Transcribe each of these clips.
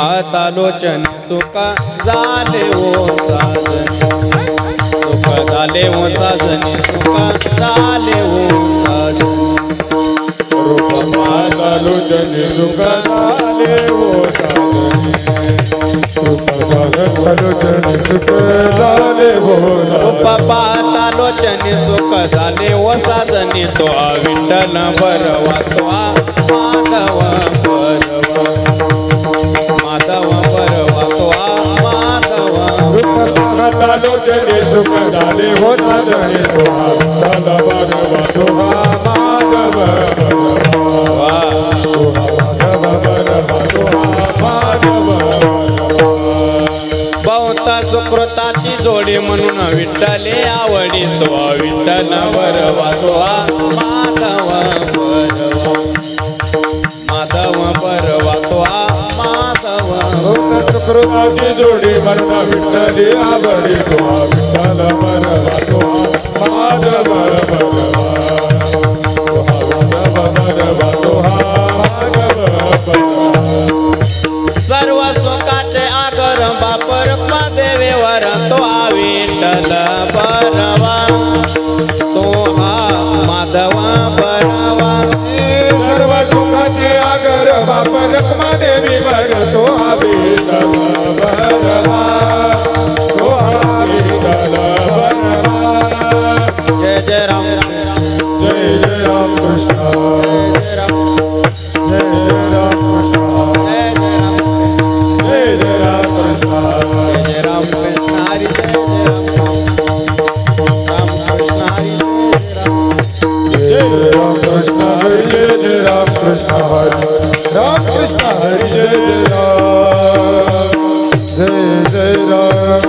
आता लोचन सुख झाले ओ साजनी, सुख झाले ओ साजनी, सुख झाले ओ साजनी. रूप पाहता लोचन सुख झाले ओ साजनी, रूप पाहता लोचन सुख झाले ओ रूप साजनी. पाहता लोचन सुख झाले ओ साजनी. तो विठ्ठल बरवा, तो माधव बरवा, माधव बरवा, तो माधव. रूप पाहता लोचन सुख झाले ओ साजनी, तो विठ्ठल बरवा, तो माधव बरवा, तो माधव बरवा, तो माधव बरवा. बहुता सुकृताची जोडी म्हणून विठ्ठले आवडी. तो विठ्ठल बरवा, तो माधव बरवा, माधव बरवा, तो माधव. भक्त सुकृताची जोडी म्हणून विठ्ठली आवडी. तो विठ्ठल बरवा, तो माधव बरवा, तो माधव बरवा, तो माधव बरवा. सर्व सुखाचे आगर बापर देवेवर. तो विठ्ठल बरवा, तो माधव बरवा. सर्व सुखाचे आगर बाप रखमा देवीवर. तो विठ्ठल बरवा, तो विठ्ठल बरवा. जय जय राम, जय जय राम कृष्ण, जय राम, जय जय राम कृष्ण, जय जय राम, जय जय राम कृष्ण. जय राम कृष्ण हरी, जय जय राम, राम कृष्ण हरी, जय जय राम. जय जय राम कृष्ण हरि, जय जय राम कृष्ण हरि, राम कृष्ण हरि, जय जय राम, जय जय राम.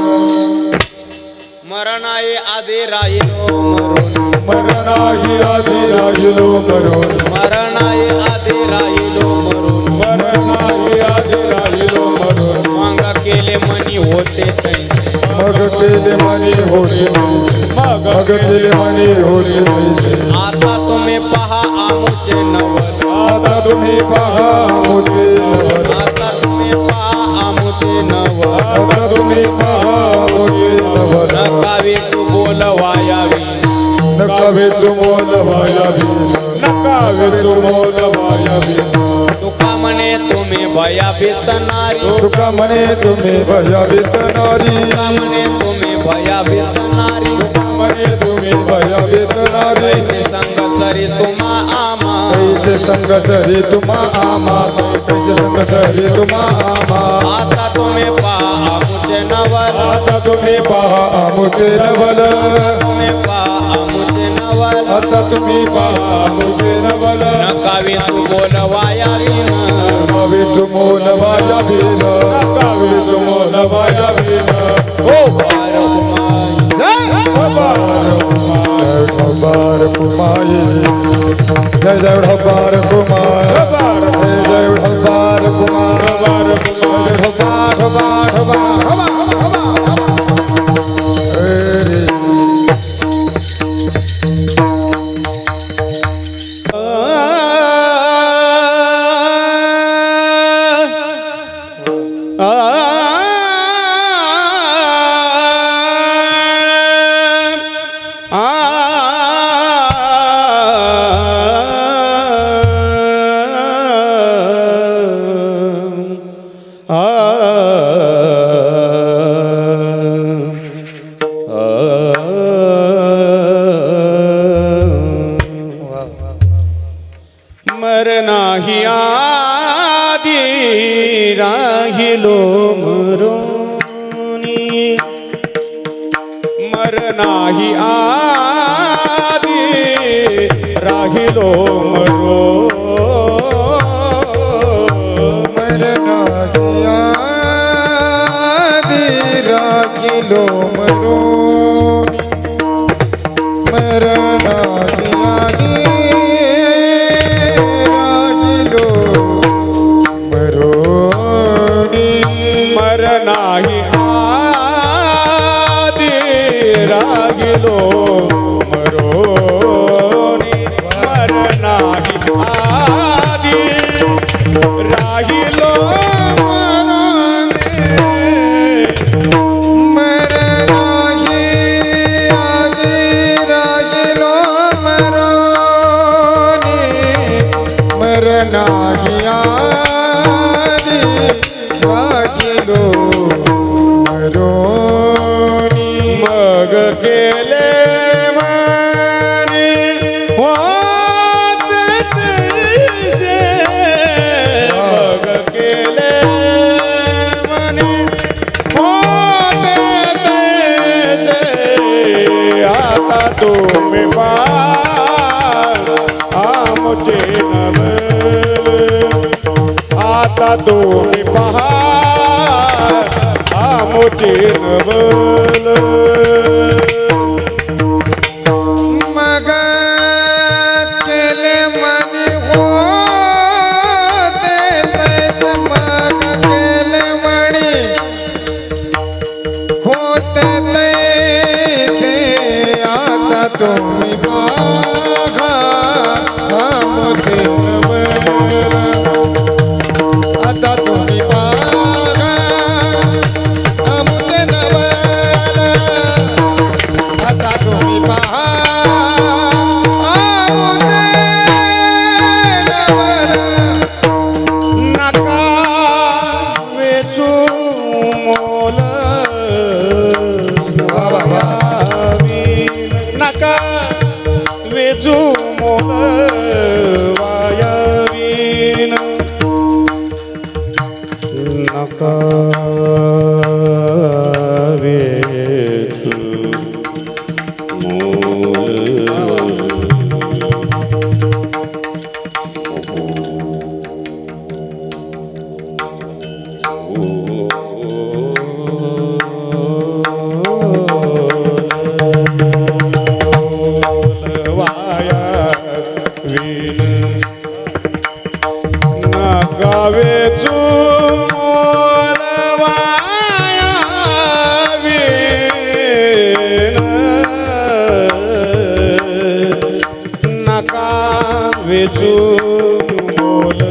मरणाई आधी राहिलो मरून, मरणाही आधी राहिलो मरून, मरणाई आधी राहिलो मरून. मरणाही आधी राहिलो मरून. मांग केले मनी होते तैसे, मग केले मनी होते पैसे, मग केले मनी होते पैसे. आता तुम्ही पहा आमुचे नवल, आता तुम्ही पहा मुझे नवल, आता तुम्ही पहा आमुचे नवल. आता तुम्ही पहा मुझे नवल. नकावी तू बोलवायावी, नकावे चुमोल वायावी, नकावे चुमोल वायावी. तुका म्हणे तुम्ही भयाभीत नारी, तुका म्हणे तुम्ही भयाभीत नारी, तुका म्हणे तुम्ही भयाभीत नारी. म्हणे तुम्ही भयाभीत नारी. कैसे संग सरी तुम्हा आमा, कैसे संग सरी तुम्हा आमा, कैसे संग सरी तुम्हा आमा. आता तुम्ही पहा आमुचे नवल, आता तुम्ही पहा आमुचे नवल, तुम्ही पहा आमुचे नवल. आता तुम्ही पहा आमुचे नवल. नकावी तू बोलवायावी, नकावे चुमोल वायावी, नकावे चुमोल वायावी. ओ बारकुमारी. जय ढोबार कुमारी, जय जय ढोबार कुमार, जय जय ढोबार कुमार, जय ढोबा ढोबा ढोबा ढोबा ढोबा ढोबा. रे मरणाही आधी राहिलो मरोनी, मरणाही आधी राहिलो मरो. मरणाही आधी राहिलो मरोनी, मरणाही आधी राहिलो मरोनी. मरणाही आधी राहिलो मरोनी, मरणाही आधी राहिलो मरोनी. तुम्ही आमचे नवल आता तुम्ही पहा आमचे नवल मग केले मनी होते तैस मग केले मणी होते तैसे आता तुम्ही बघा आमचे नवल आता तुम्ही बघा आमचे नवल आता तुम्ही पहा आमचे नवल नका वेचू मोल वायावीन नका वेचू मोल वायावीन नका वेचू वेचू मोल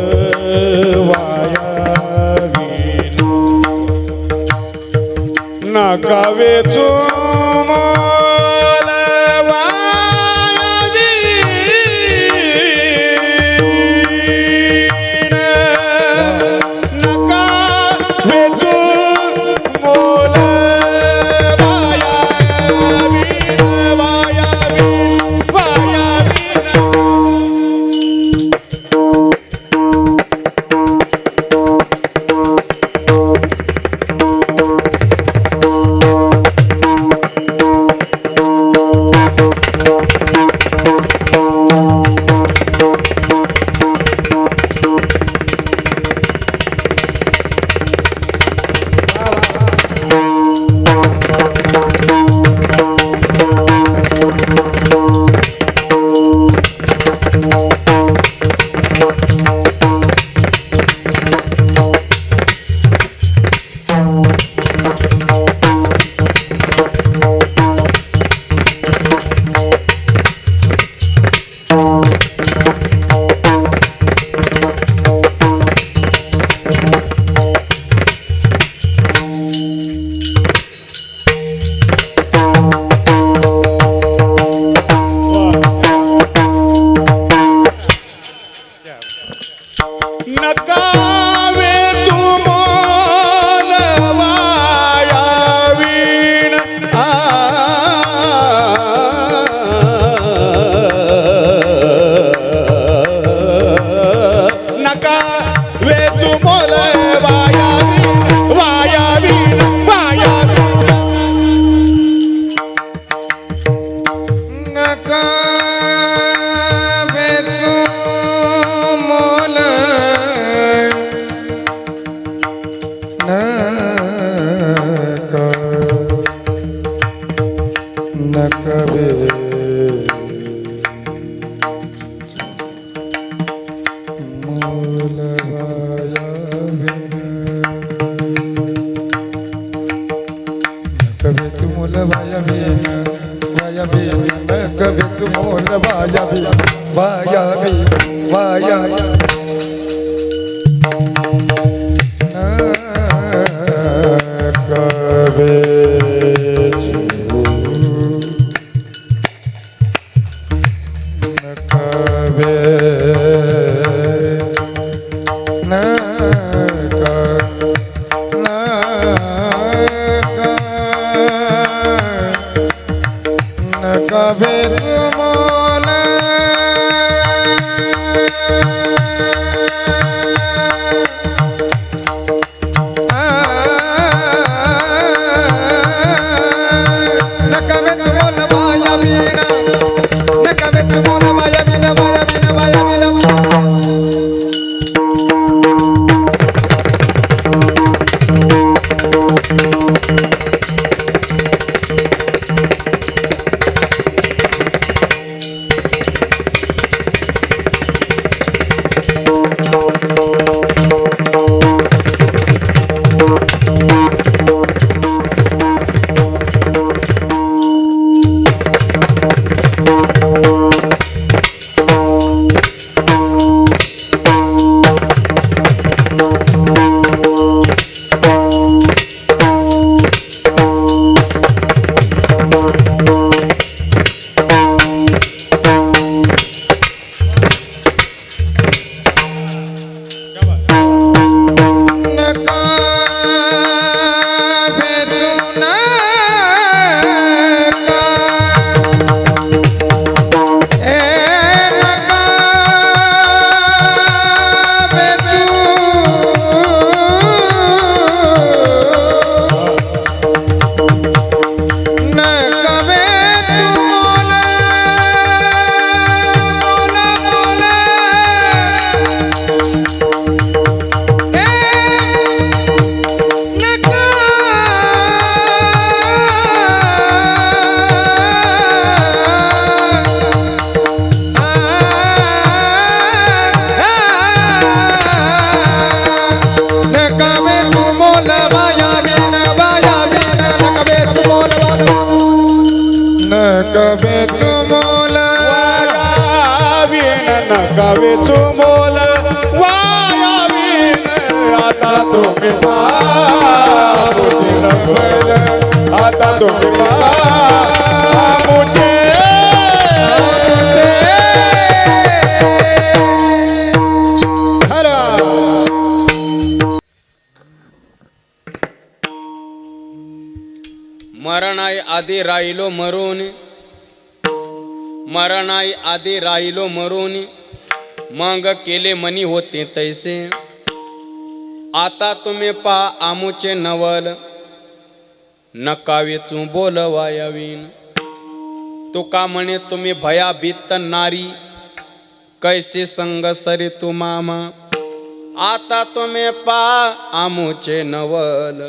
वायावीन नका वेचू मोल वायावीन नका वेचू मोल वायावीन नका वेचू मोल वायावीन वायावीन वायावीन नका वेचू मोल वायावीन नका वेचू मोल वायावीन वायावीन वायावीन नका वेचू मोल नका मोल वायावीन वायावीन नका वेचू मोल वायावीन वायावीन वायावीन भेटू नका कवे तुमोल वायावीन नका वेचू मोल वायावीन आता तुम्ही बाबूचे नवल आता तुम्ही बाबूचे हरा मरणाई आधी राहिलो मरून मरणाई आधी राहिलो मरून मग केले मनी होते तैसे आता तुम्ही पहा आमुचे नवल नका वेचू बोलवायावीन तुका म्हणे तुम्ही भयाभीत नारी कैसे संग सरी तू मामा आता तुम्ही पहा आमुचे नवल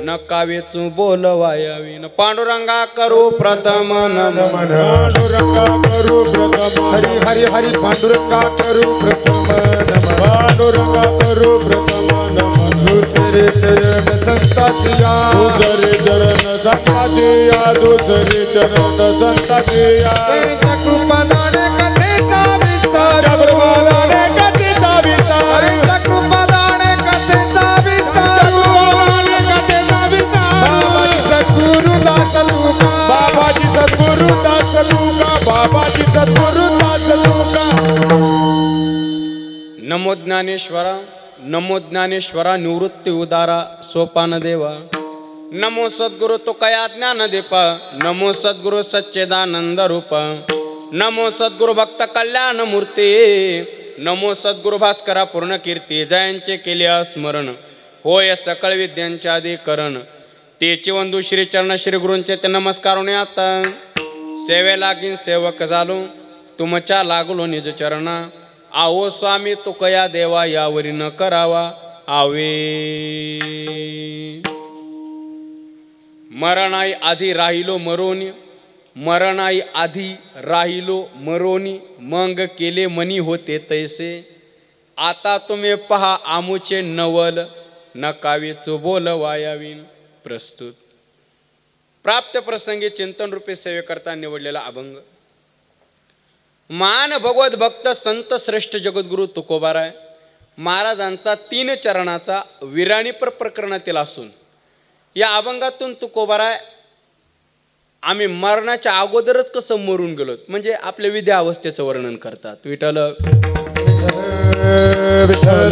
नका वेचू बोलवायावीन पांडुरंगा करू प्रथम नमन पांडुरंगा करू प्रथम हरी हरी हरी पांडुरंगा करू प्रथम नमन पांडुरंगा करू प्रथम नमन दुसरे चरण संतातिया दुसरे चरण संतातिया दुसरे चरण संतातिया त्यांच्या कृपादाने कथेचा विस्तार जगवादाने कथेचा विस्तार त्यांच्या कृपादाने कथेचा विस्तार बाबाजी सद्गुरु दास तुका बाबाजी सद्गुरु दास तुका बाबाजी सद्गुरु दास तुका नमो ज्ञानेश्वरा नमो ज्ञानेश्वरा निवृत्ती उदारा सोपान देवा नमो सद्गुरु तुकया ज्ञान दीपा नमो सद्गुरु सच्चिदानंद रूप नमो सद्गुरु भक्त कल्याण मूर्ती नमो सद्गुरु भास्करा पूर्ण कीर्ती जयांचे केले स्मरण होय सकळ विद्यांचे अधिकरण तेचे वंदू श्री चरण श्री गुरूंचे ते नमस्कार आता सेवे लागीन सेवक झालो तुमच्या लागलो निज चरणा आहो स्वामी तुकया देवा यावरी न करावा आवे मरणाई आधी राहिलो मरोनी मरणाई आधी राहिलो मरोनी मग केले मनी होते तैसे आता तुम्ही पहा आमुचे नवल नकावेचो बोलवायावीन प्रस्तुत प्राप्त प्रसंगी चिंतन रूपे सेवेकरता निवडलेला अभंग मान भगवत भक्त संत श्रेष्ठ जगद्गुरु तुकोबाराय महाराजांचा 3 चरणाचा विराणीपर प्रकरणातील असून या अभंगातून तुकोबाराय आम्ही मरणाच्या अगोदरच कसं मरून गेलो म्हणजे आपल्या विद्या अवस्थेचं वर्णन करतात विठ्ठल विठ्ठल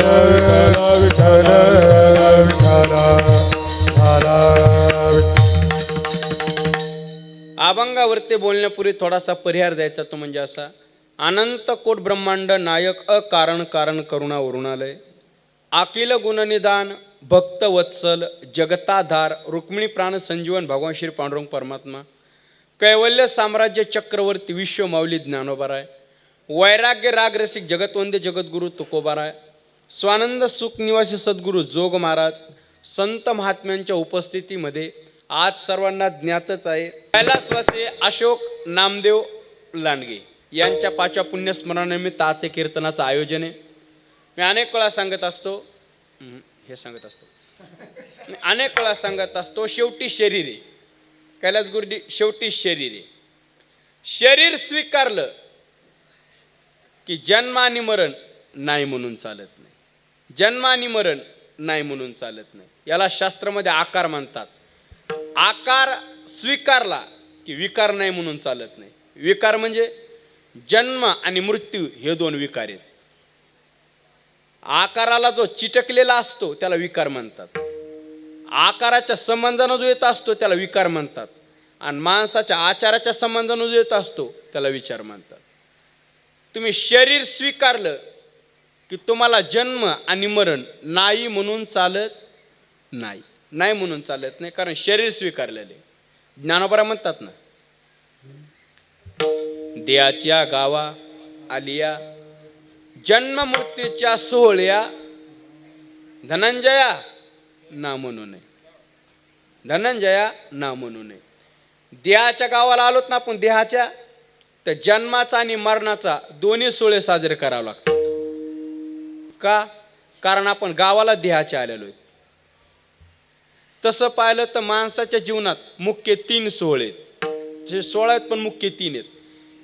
विठ्ठल अभंगावरती बोलण्यापूर्वी थोडासा परिहार द्यायचा तो म्हणजे असा अनंत कोट ब्रह्मांड नायक अकारण कारण करुणा वरुणालय अखिल गुणनिदान भक्त वत्सल जगताधार रुक्मिणी प्राण संजीवन भगवान श्री पांडुरंग परमात्मा कैवल्य साम्राज्य चक्रवर्ती विश्व माऊली ज्ञानोबाराय वैराग्य राग रसिक जगतवंद्य जगद्गुरु तुकोबाराय स्वानंद सुख निवासी सद्गुरु जोग महाराज संत महात्म्यांच्या उपस्थितीमध्ये आज सर्वांना ज्ञातच आहे कैलासवासी अशोक नामदेव लांडगे यांच्या 5व्या पुण्यस्मरणानिमित्त आज कीर्तनाचं आयोजन आहे मी अनेक वेळा सांगत असतो अनेक वेळा सांगत असतो शेवटी शरीर आहे कैलास गुरुजी शेवटी शरीर आहे शरीर स्वीकारलं की जन्म आणि मरण नाही म्हणून चालत नाही जन्म आणि मरण नाही म्हणून चालत नाही याला शास्त्रामध्ये आकार म्हणतात आकार स्वीकारला की विकार नाही म्हणून चालत नाही विकार म्हणजे जन्म आणि मृत्यू हे 2 विकार आहेत आकाराला जो चिटकलेला असतो त्याला विकार म्हणतात आकाराच्या संबंधानं जो येत असतो त्याला विकार म्हणतात, आणि माणसाच्या आचाराच्या संबंधानं जो येत असतो त्याला विचार म्हणतात. तुम्ही शरीर स्वीकारलं की तुम्हाला जन्म आणि मरण नाही म्हणून चालत नाही, नाही म्हणून चालत नाही, कारण शरीर स्वीकारलेले. ज्ञानोबा म्हणतात ना, देहाच्या गावा आलिया जन्म मृत्यूच्या सोहळ्या धनंजया ना म्हणू नये, धनंजया ना म्हणू नये. देहाच्या गावाला आलोत ना आपण, देहाच्या, तर जन्माचा आणि मरणाचा दोन्ही सोहळे साजरे करावे लागतात. का? कारण आपण गावाला देहाच्या आलेलो आहे. तसं पाहिलं तर माणसाच्या जीवनात मुख्य 3 सोहळे आहेत. जे 16 आहेत पण मुख्य 3 आहेत.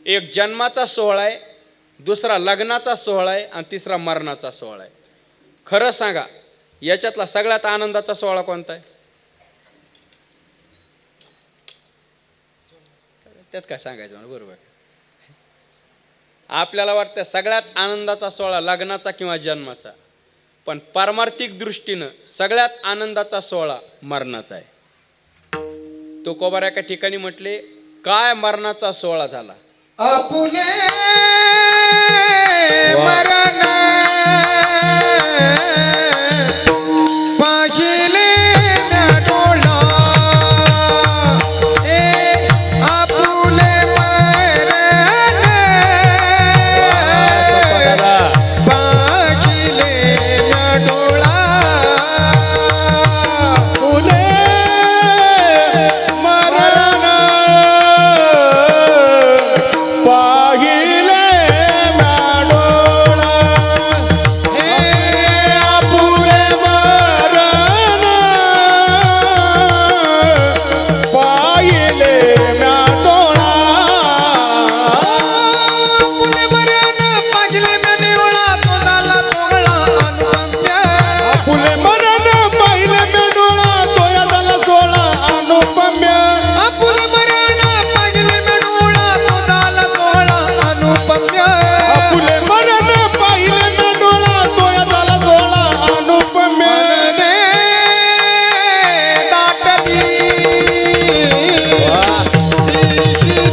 एक जन्माचा सोहळा आहे, दुसरा लग्नाचा सोहळा आहे, आणि तिसरा मरणाचा सोहळा आहे. खरं सांगा, याच्यातला सगळ्यात आनंदाचा सोहळा कोणता आहे? त्यात काय सांगायचं मला, बरोबर. आपल्याला वाटतं सगळ्यात आनंदाचा सोहळा लग्नाचा किंवा जन्माचा, पण पारमार्थिक दृष्टीनं सगळ्यात आनंदाचा सोहळा मरणाचा आहे. तुकोबा एका ठिकाणी म्हटले, काय मरणाचा सोहळा झाला. आपुले मरण पाहिले ना डोळा, आपुले मरण पाहिले ना डोळा, आपुले मरण पाहिले मॅडोळा, हे आपुले मरण पाहिले मॅडोळा, आपुले मरण पाहिले मॅडोळा, तो झाला सोहळा अनुपम्य, आपुले मरण पाहिले मॅडोळा, तो झाला सोहळा अनुपम्य, आपुले मरण पाहिले मॅडोळा, तो झाला सोहळा अनुपम्य, आपुले मरण पाहिले मॅडोळा, तो झाला सोहळा अनुपम्य, मनने दाटली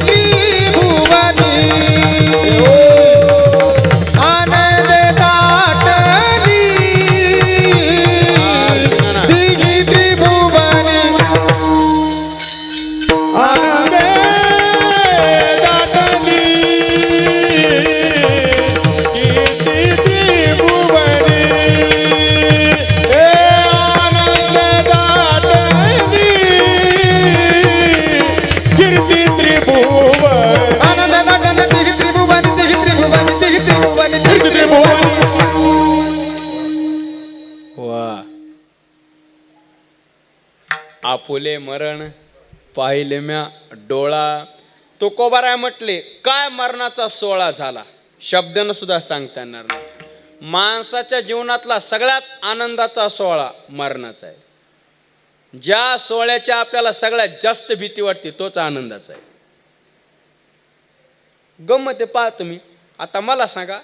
त्रिभुवनी, आनंद दाटली दिघी त्रिभुवनी, आनंद दाटली कीर्ती त्रिभुवनी, हे आनंद दाटली कीर्ती त्रिभुवन, आनंद दाटली दिघी त्रिभुवनी, दिघी त्रिभुवनी, दिघी त्रिभुवनी, दिघी त्रिभुवनी. वा. आपुले मरण पाहिले म्या डोळा. तुकोबाराय म्हटले, काय मरणाचा सोहळा झाला, शब्दानं सुद्धा सांगता येणार नाही. माणसाच्या जीवनातला सगळ्यात आनंदाचा सोहळा मरणाचा आहे. ज्या सोहळ्याच्या आपल्याला सगळ्यात जास्त भीती वाटते तोच आनंदाचा आहे. गंमत आहे, पहा तुम्ही. आता मला सांगा,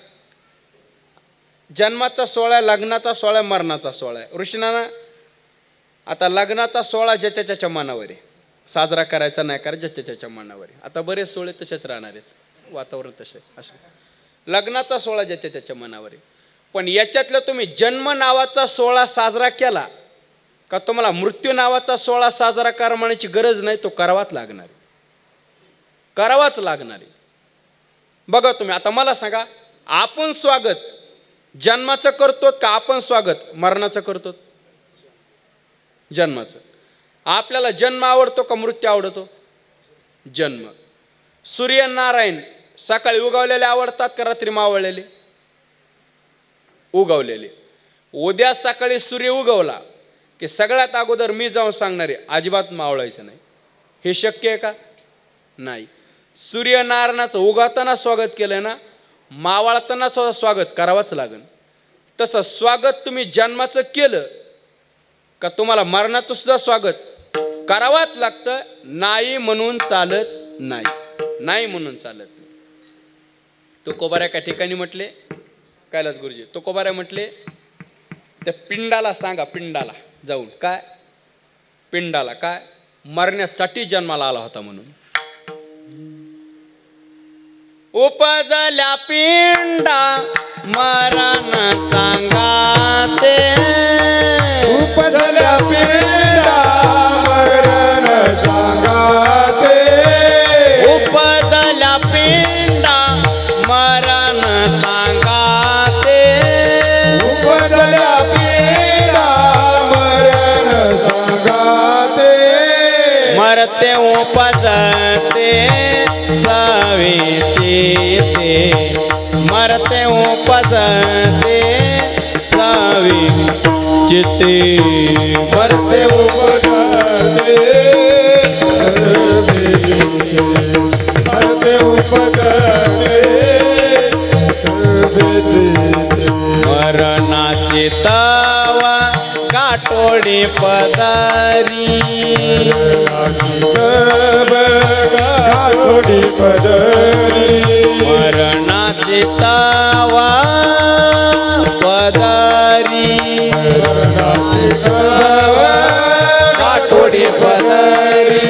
जन्माचा सोहळा आहे, लग्नाचा सोहळा आहे, मरणाचा सोहळा आहे. ऋषीनाना, आता लग्नाचा सोहळा ज्याच्या त्याच्या मनावर आहे, साजरा करायचा नाही करायचा ज्याच्या त्याच्या मनावर आहे. आता बरेच सोहळे तसेच राहणार आहेत, वातावरण तसे असं. लग्नाचा सोहळा ज्याच्या त्याच्या मनावर आहे, पण याच्यातलं तुम्ही जन्म नावाचा सोहळा साजरा केला का तुम्हाला मृत्यू नावाचा सोहळा साजरा करण्याची गरज नाही, तो करावाच लागणार आहे, करावाच लागणार आहे. बघा तुम्ही, आता मला सांगा, आपण स्वागत जन्माचं करतो का आपण स्वागत मरणाचं करतो? जन्माचं. आपल्याला जन्म आवडतो का मृत्यू आवडतो? जन्म. सूर्यनारायण सकाळी उगवलेले आवडतात का रात्री मावळलेले? उगवलेले. उद्या सकाळी सूर्य उगवला की सगळ्यात अगोदर मी जाऊन सांगणार आहे, अजिबात मावळायचं नाही. हे शक्य आहे का? नाही. सूर्यनारायणाचं उगवताना स्वागत केलं ना, मावळताना स्वागत करावंच लागेल. तसं स्वागत तुम्ही जन्माचं केलं का तुम्हाला मरणाचं सुद्धा स्वागत करावाच लागतं. नाही म्हणून चालत नाही, नाही म्हणून चालत नाही. तुकोबा एका ठिकाणी म्हटले, कैलास गुरुजी तुकोबा म्हटले, त्या पिंडाला सांगा, पिंडाला जाऊन काय पिंडाला काय मरण्यासाठी जन्माला आला होता म्हणून. उपजल्या पिंडा मरण सांगाते, उपजल्या पिंडा मरण सांगाते, उपजल्या पिंडा मरण सांगाते, उपजल्या पिंडा मरण सांगाते, मरते उपजते सवेची ते, मरते उपजते सवेची ते, मरते उपजते मरते उपजते मरणाची तवा गाठोडी पदारी, थोडी पदरी, मरणाची तवा पदारी, गाठोडी पदारी,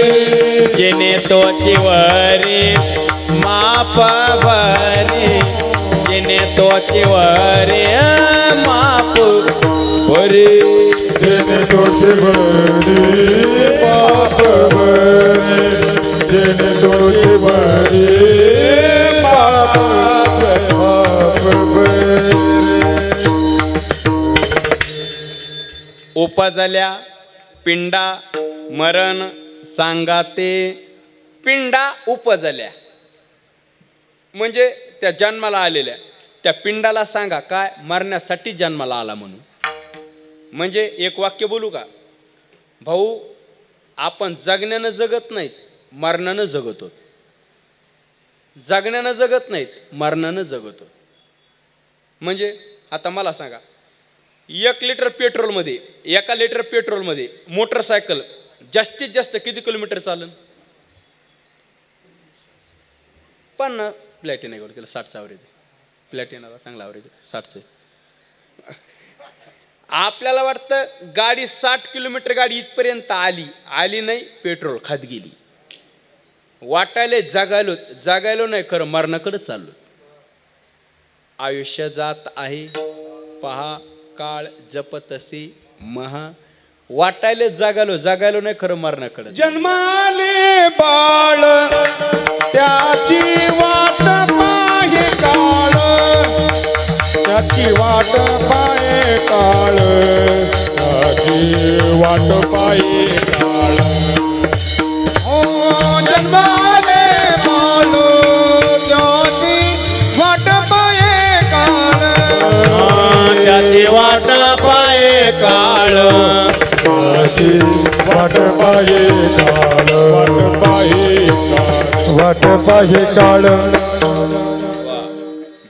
जिने तो चिवरी माप भरी, जिने तो चिवरी माप भरी, जेने तोचे भरी पाप भरी, जेने तोचे भरी पाप भरी. उपजल्या पिंडा मरण सांगाते. पिंडा उपजल्या म्हणजे त्या जन्माला आलेल्या, त्या पिंडाला सांगा काय मरण्यासाठी जन्माला आला म्हणून. म्हणजे एक वाक्य बोलू का भाऊ, आपण जगण्यानं जगत नाहीत, मरणानं जगतो. जगण्यानं जगत नाहीत, मरणानं जगतो. म्हणजे आता मला सांगा, 1 लिटर पेट्रोलमध्ये, 1 लिटर पेट्रोलमध्ये मोटरसायकल जास्तीत जास्त किती किलोमीटर चालेल? 50. प्लॅटिनावर तिला 60चा ॲव्हरेज, प्लॅटिनाला चांगला ॲव्हरेज 60चं. आपल्याला वाटतं गाडी 60 किलोमीटर गाडी इथपर्यंत आली नाही, पेट्रोल खात गेली. वाटायला जगायलो नाही, खरं मरणाकडे चाललो. आयुष्य जात आहे पहा काळ जपतसे महा, वाटायला जगायलो नाही, खरं मरणाकडे. जन्माले बाळ त्याची वाट पाहे काळ, त्याची वाट पाहे काळ, त्याची वाट पाहे काळ. ओ जन्माले बाळ त्याची वाट पाहे काळ, त्याची वाट पाये काळ, त्याची वाट पाहे काळ, वाट पाहे काळ, वाट पाहे काळ.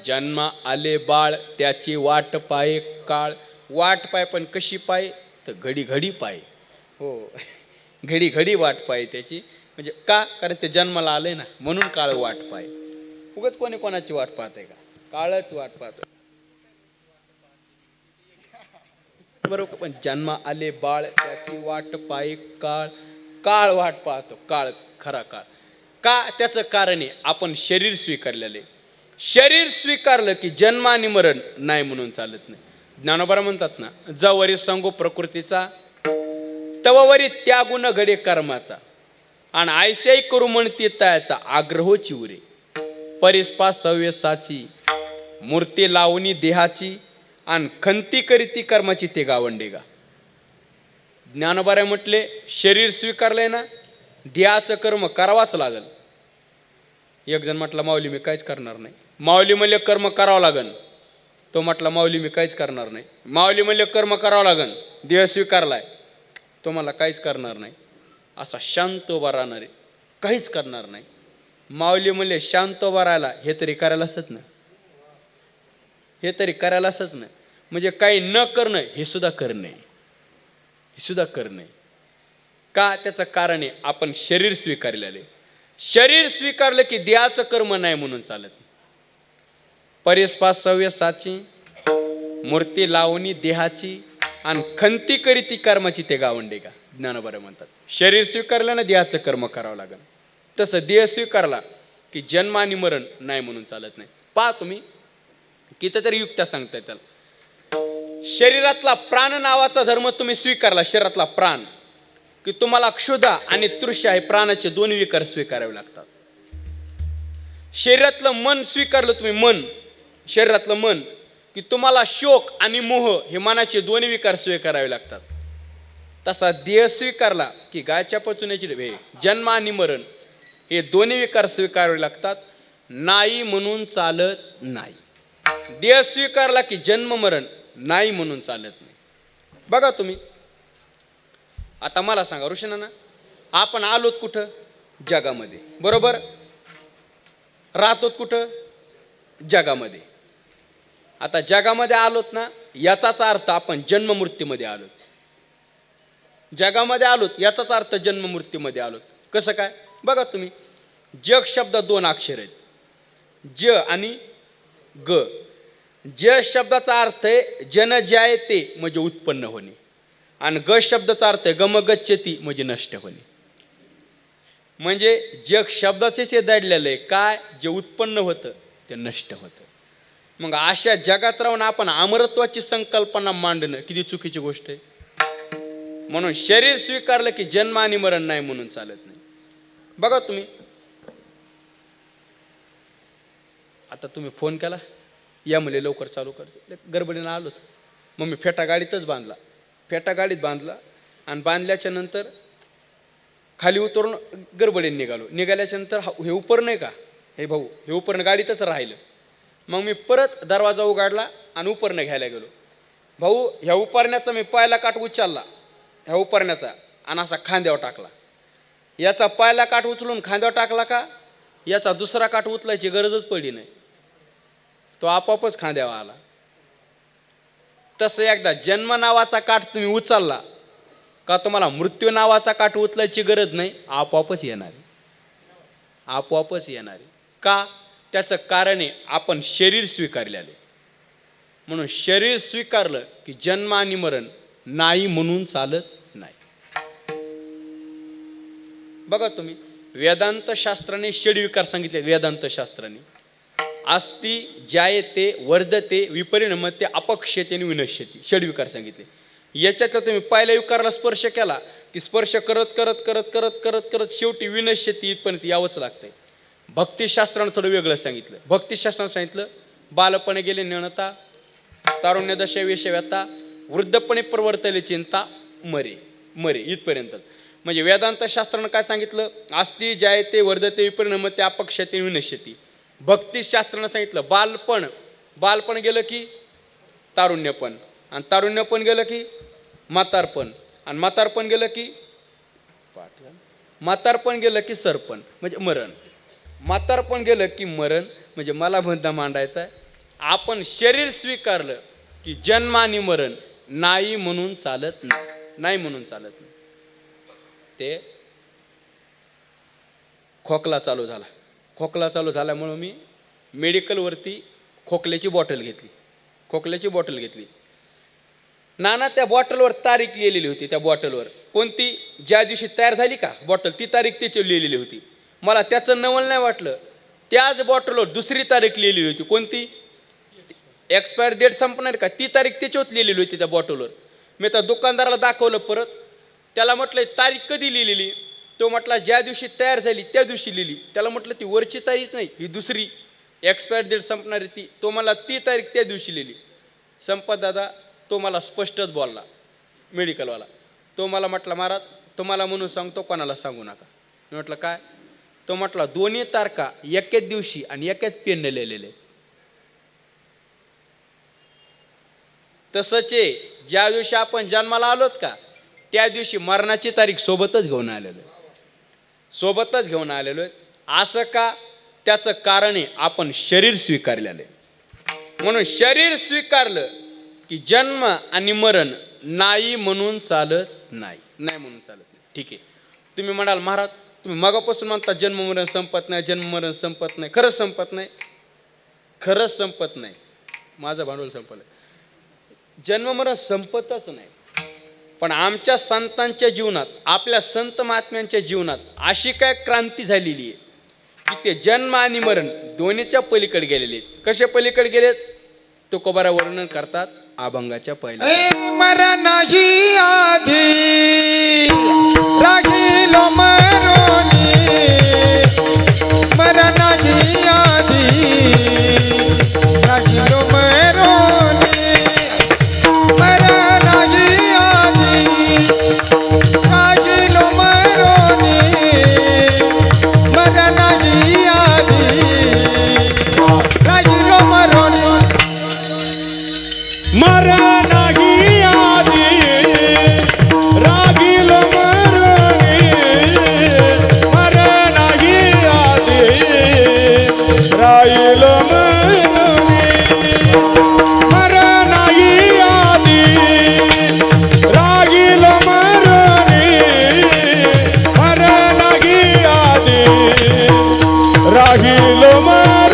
जन्म आले बाळ त्याची वाट पाये काळ. वाट पाय पण कशी पाय तर घडी घडी पाय. हो, घडी घडी वाट पाय त्याची. म्हणजे का? कारण ते जन्माला आले ना म्हणून काळ वाट पाय. उगत कोणी कोणाची वाट पाहते का? काळच वाट पाहतो बरोबर. पण जन्म आले बाळ त्याची वाट पाय काळ, काळ वाट पाहतो. काळ खरा काळ का? त्याचं कारण आहे आपण शरीर स्वीकारलेले. शरीर स्वीकारलं की जन्म आणि मरण नाही म्हणून चालत नाही. ज्ञानोबा म्हणतात ना, जवरी सांगू प्रकृतीचा तववरी त्यागू न घडे कर्माचा, आणि आयशाई करू म्हणते तयाचा आग्रहो चिवरे. परिस्पा सव्यसाची मूर्ती लावणी देहाची, आणि खंती करीती कर्माची ते गावंडे गा. ज्ञानोबाराय म्हटले शरीर स्वीकारलंय ना, देहाचं कर्म करावाच लागल. एक जण म्हटलं माऊली मी काहीच करणार नाही. माऊली म्हणले कर्म करावं लागन. तो म्हटला माऊली मी काहीच करणार नाही. माऊली म्हणले कर्म करावं लागन. देह स्वीकारलाय. तो मला काहीच करणार नाही. असा शांत उभा राहणार आहे, काहीच करणार नाही. माऊली म्हणले शांत उभा राहायला हे तरी करायला असत ना, हे तरी करायला असच ना. म्हणजे काही न करणं हे सुद्धा करणे, हे सुद्धा करणे. का? त्याचं कारण आहे आपण शरीर स्वीकारलेले. शरीर स्वीकारलं की देहाचं कर्म नाही म्हणून चालत. परिस्पा सव्यसाची मूर्ती लावणी देहाची, आणि खंती करीती कर्माची ते गावंडे का. ज्ञानोबा म्हणतात शरीर स्वीकारलं ना देहाचं कर्म करावं लागेल. तसं देह स्वीकारला की जन्म आणि मरण नाही म्हणून चालत नाही. पहा तुम्ही कितीतरी युक्त्या सांगताय त्याला. शरीरातला प्राण नावाचा धर्म तुम्ही स्वीकारला, शरीरातला प्राण, की तुम्हाला क्षुधा आणि तृष्णा हे प्राणाचे दोन विकार स्वीकारावे लागतात. शरीरातलं मन स्वीकारलं तुम्ही, मन, शरीरातलं मन, की तुम्हाला शोक आणि मोह हे मनाचे दोन्ही विकार स्वीकारावे लागतात. तसा देह स्वीकारला की गायच्या पचुण्याची जन्म आणि मरण हे दोन्ही विकार स्वीकारावे लागतात. नाही म्हणून चालत नाही. देह स्वीकारला की जन्म मरण नाही म्हणून चालत नाही. बघा तुम्ही आता मला सांगा ऋषीनाना, आपण आलोत कुठं? जगामध्ये, बरोबर? राहतोत कुठं? जगामध्ये. आता जगामध्ये आलोत ना, याचाच अर्थ आपण जन्ममृत्यूमध्ये आलोत. जगामध्ये आलोत याचाच अर्थ जन्ममृत्यूमध्ये आलोत. कसं काय? बघा तुम्ही, जग शब्द दोन अक्षर आहेत, ज आणि ग. ज शब्दाचा अर्थ आहे जन जायते म्हणजे उत्पन्न होणे, आणि ग शब्दाचा अर्थ आहे गमगच्छती म्हणजे नष्ट होणे. म्हणजे जग शब्दाचे जे दडलेलं आहे, काय जे उत्पन्न होतं ते नष्ट होतं. मग अशा जगात राहून आपण अमरत्वाची संकल्पना मांडणं किती चुकीची गोष्ट आहे. म्हणून शरीर स्वीकारलं की जन्म आणि मरण नाही म्हणून चालत नाही. बघा तुम्ही आता तुम्ही फोन केला, या मुले लवकर चालू करते, गडबडीनं आलोत. मग मी फेटा गाडीतच बांधला, फेटा गाडीत बांधला, आणि बांधल्याच्या नंतर खाली उतरून गडबडीने निघालो. निघाल्याच्या नंतर हे उपर नाही का, हे भाऊ, हे उपरणं गाडीतच राहिलं. मग मी परत दरवाजा उघडला आणि उपरणं घ्यायला गेलो. भाऊ, ह्या उपरण्याचा मी पायला काठ उचलला, ह्या उपरण्याचा, आणि असा खांद्यावर टाकला. याचा पायला काठ उचलून खांद्यावर टाकला का, याचा दुसरा काठ उचलायची गरजच पडली नाही, तो आपोआपच खांद्यावर आला. तसं एकदा जन्म नावाचा काठ तुम्ही उचलला का तुम्हाला मृत्यू नावाचा काठ उचलायची गरज नाही, आपोआपच येणार, आपोआपच येणार. का? त्याचं कारण आहे आपण शरीर स्वीकारलेले. म्हणून शरीर स्वीकारलं की जन्म आणि मरण नाही म्हणून चालत नाही. बघा तुम्ही, वेदांत शास्त्राने षड्विकार सांगितले. वेदांत शास्त्राने अस्ति जायते वर्धते विपरिणमते अपक्षते आणि विनश्यती षड्विकार सांगितले. याच्यातला तुम्ही पहिल्या विकाराला स्पर्श केला की स्पर्श करत करत करत करत करत करत शेवटी विनश्यती इथपर्यंत यावंच लागतंय. भक्तिशास्त्रानं थोडं वेगळं सांगितलं. भक्तिशास्त्रानं सांगितलं बालपणे गेले न्यूनता, तारुण्य दशा विषयव्यता, वृद्धपणे प्रवर्तले चिंता, मरे मरे इथपर्यंत. म्हणजे वेदांत शास्त्रानं काय सांगितलं? अस्ति जायते वर्धते विपरिणमते अपक्षते विनश्यती. भक्तिशास्त्रानं सांगितलं बालपण, बालपण गेलं की तारुण्यपण, आणि तारुण्यपण गेलं की म्हातारपण, आणि म्हातारपण गेलं की म्हातारपण गेलं की सरपण म्हणजे मरण. म्हातारपण गेलं की मरण. म्हणजे मला मुद्दा मांडायचा आहे, आपण शरीर स्वीकारलं की जन्म आणि मरण नाही म्हणून चालत नाही, नाही म्हणून चालत नाही. ते खोकला चालू झाला, खोकला चालू झाल्यामुळं मी मेडिकलवरती खोकल्याची बॉटल घेतली, खोकल्याची बॉटल घेतली. नाना त्या बॉटलवर तारीख लिहिलेली होती. त्या बॉटलवर कोणती, ज्या दिवशी तयार झाली का बॉटल ती तारीख त्याची लिहिलेली होती. मला त्याचं नवल नाही वाटलं. त्याच बॉटलवर दुसरी तारीख लिहिलेली होती. कोणती? एक्सपायर डेट संपणार का ती तारीख त्याच्यावर लिहिलेली होती त्या बॉटलवर. मी त्या दुकानदाराला दाखवलं परत, त्याला म्हटलं तारीख कधी लिहिलेली? तो म्हटला ज्या दिवशी तयार झाली त्या दिवशी लिहिली. त्याला म्हटलं ती वरची तारीख नाही, ही दुसरी एक्सपायर डेट संपणारी ती. तो मला ती तारीख त्या दिवशी लिहिली. संपत दादा तो मला स्पष्टच बोलला मेडिकलवाला. तो मला म्हटला महाराज तुम्हाला म्हणून सांगतो, कोणाला सांगू नका. मी म्हटलं काय? तो म्हटला दोन्ही तारखा एकाच दिवशी आणि एकाच पेनने लिहिलेले. तसंच ज्या दिवशी आपण जन्माला आलोत का त्या दिवशी मरणाची तारीख सोबतच घेऊन आलेलो आहे, सोबतच घेऊन आलेलो आहे. असं का? त्याचं कारण आहे आपण शरीर स्वीकारलेलं आहे. म्हणून शरीर स्वीकारलं की जन्म आणि मरण नाही म्हणून चालत नाही, नाही म्हणून चालत नाही. ठीक आहे, तुम्ही म्हणाल महाराज तुम्ही मगापासून म्हणता जन्म मरण संपत नाही, जन्म मरण संपत नाही. खरंच संपत नाही, खरंच संपत नाही. माझं भांडवल संपलं. जन्म मरण संपतच नाही. पण आमच्या संतांच्या जीवनात, आपल्या संत महात्म्यांच्या जीवनात अशी काय क्रांती झालेली आहे की ते जन्म आणि मरण दोन्हीच्या पलीकडे गेलेले आहेत. कसे पलीकडे गेलेत? तुकोबारा वर्णन करतात अभंगाच्या पहिल्या. मरणाची आधी राहिलो मरोनी, मरणाची आधी राहिलो मरोनी, मरणाची आधी राहिलो मरोनी, मरणाची आधी राहिलो मरोनी. मरणाही आधी रागील मरणी, मरणाही आधी राहील मरणी, मरणाही आधी रागील मरणी, मरणाही आधी राहील मरणी.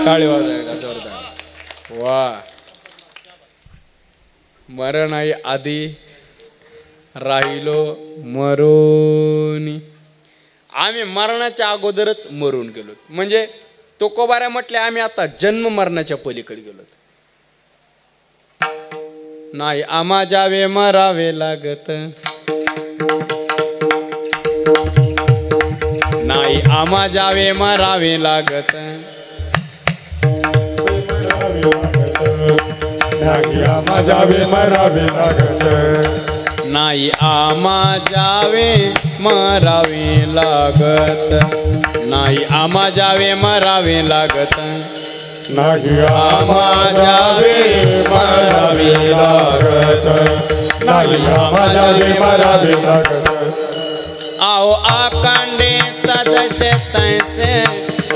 टाळी वाजवायला जोरदार. वा. मरण आहे आधी राहिलो मरोनी. आम्ही मरणाच्या अगोदरच मरून गेलो. म्हणजे तुकोबारा म्हटले आम्ही आता जन्म मरणाच्या पलीकडे गेलो. नाही आम्हा जावे मरावे लागत, नाही आम्हा जावे मरावे लागत, नाही आम्हा जावे मरावे लागत, नाही आम्हा जावे मरावे लागत, नाही आम्हा जावे मरावे लागत, नाही आम्हा जावे मरावे लागत, नाही आम्हा जावे मरावे लागत. आओ आकांडे तजसे तैसे,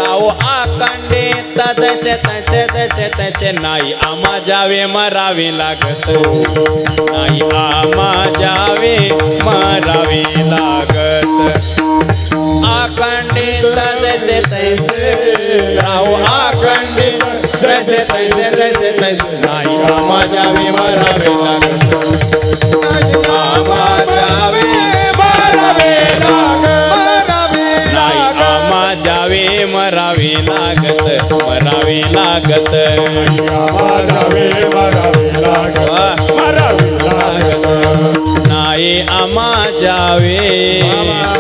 आओ आकांडे तजसे तैसे तैसे तैसे, नाही आम्हा जावे मरावे लागत, नाही आम्हा जावे मरावे लागत. आकांडे तजसे तैसे, आओ आकांडे तैसे तैसे तैसे तैसे, नाही आम्हा जावे मरावे लागत, आम्हा जावे जावे मरावे लागत, मरावे लागत, मरावे मरावे लागत, मरावे लागत. नाही आम्हा जावे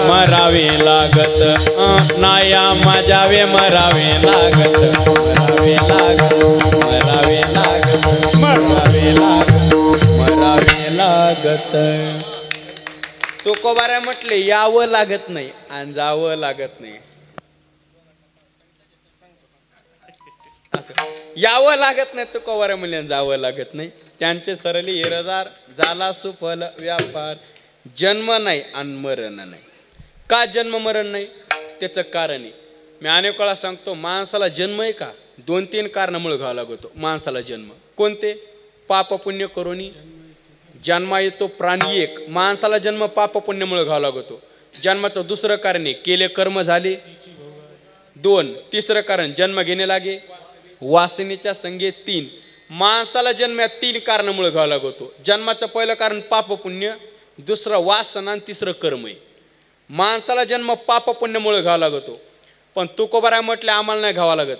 मरावे लागत, नाही आम्हा जावे मरावे लागत, मरावे लागत, मरावे लागत, मरावे लागत, मरावे लागत. तुकोबाऱ्या म्हटले यावं लागत नाही आणि जावं लागत नाही. असं. यावं लागत नाही तुकोबाऱ्या म्हणले आणि जावं लागत नाही. त्यांचे सरली हिरजार झाला सुफल व्यापार. जन्म नाही आणि मरण नाही. का जन्म मरण नाही त्याचं कारण आहे. मी अनेक वेळा सांगतो माणसाला जन्म आहे का 2-3 कारणामुळे घ्यावा लागतो माणसाला जन्म. कोणते? पाप पुण्य करोनी जन्मा येतो प्राणी एक. माणसाला जन्म पाप पुण्यामुळे घ्यावा लागतो. जन्माचं दुसरं कारण आहे केले कर्म झाले 2. तिसरं कारण जन्म घेणे लागे वासनेच्या संगे 3. माणसाला जन्म या 3 कारणामुळे घ्यावा लागतो. जन्माचं पहिलं कारण पाप पुण्य, दुसरं वासना आणि तिसरं कर्म आहे. माणसाला जन्म पाप पुण्यामुळे घ्यावा लागतो. पण तुकोबाराय म्हटले आम्हाला नाही घ्यावा लागत.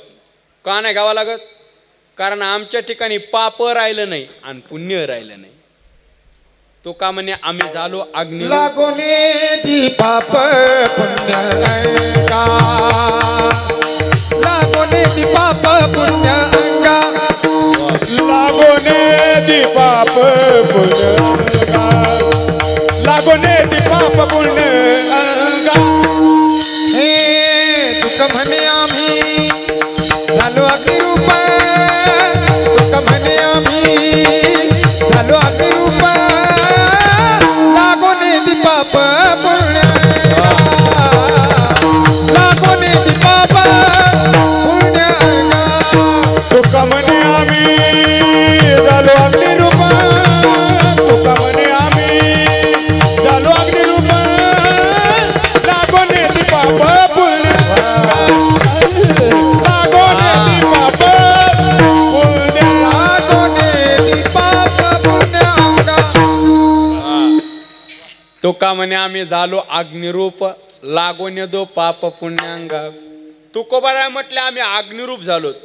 का नाही घ्यावा लागत? कारण आमच्या ठिकाणी पाप राहिलं नाही आणि पुण्य राहिलं नाही. तो का म्हणे आम्ही झालो अग्नी लागोने दी पाप पुण्य अंगा, लागोने दी पाप पुण्य अंगा, लागोने दी पाप पुण्य अंगा, लागोने दी पाप पुण्य अंगा. हे दुःख म्हणे आम्ही झालो अग्निरूप, दुःख म्हणे आम्ही झालो अग्निरूप, लागोने दी पाप पुण्य अंगा, लागोने दी पाप पुण्य अंगा. दुःख म्हणे आम्ही झालो अग्निरूप, दुःख म्हणे आम्ही झालो अग्निरूप, लागोने दी पाप पुण्य अंगा, लागोने दी पाप पुण्य, लागोने दी पाप पुण्य अंगा. तो का म्हणे आम्ही झालो अग्निरूप लागोन दो पाप पुण्यांगा. तुकोबाराय म्हटले आम्ही अग्निरूप झालोत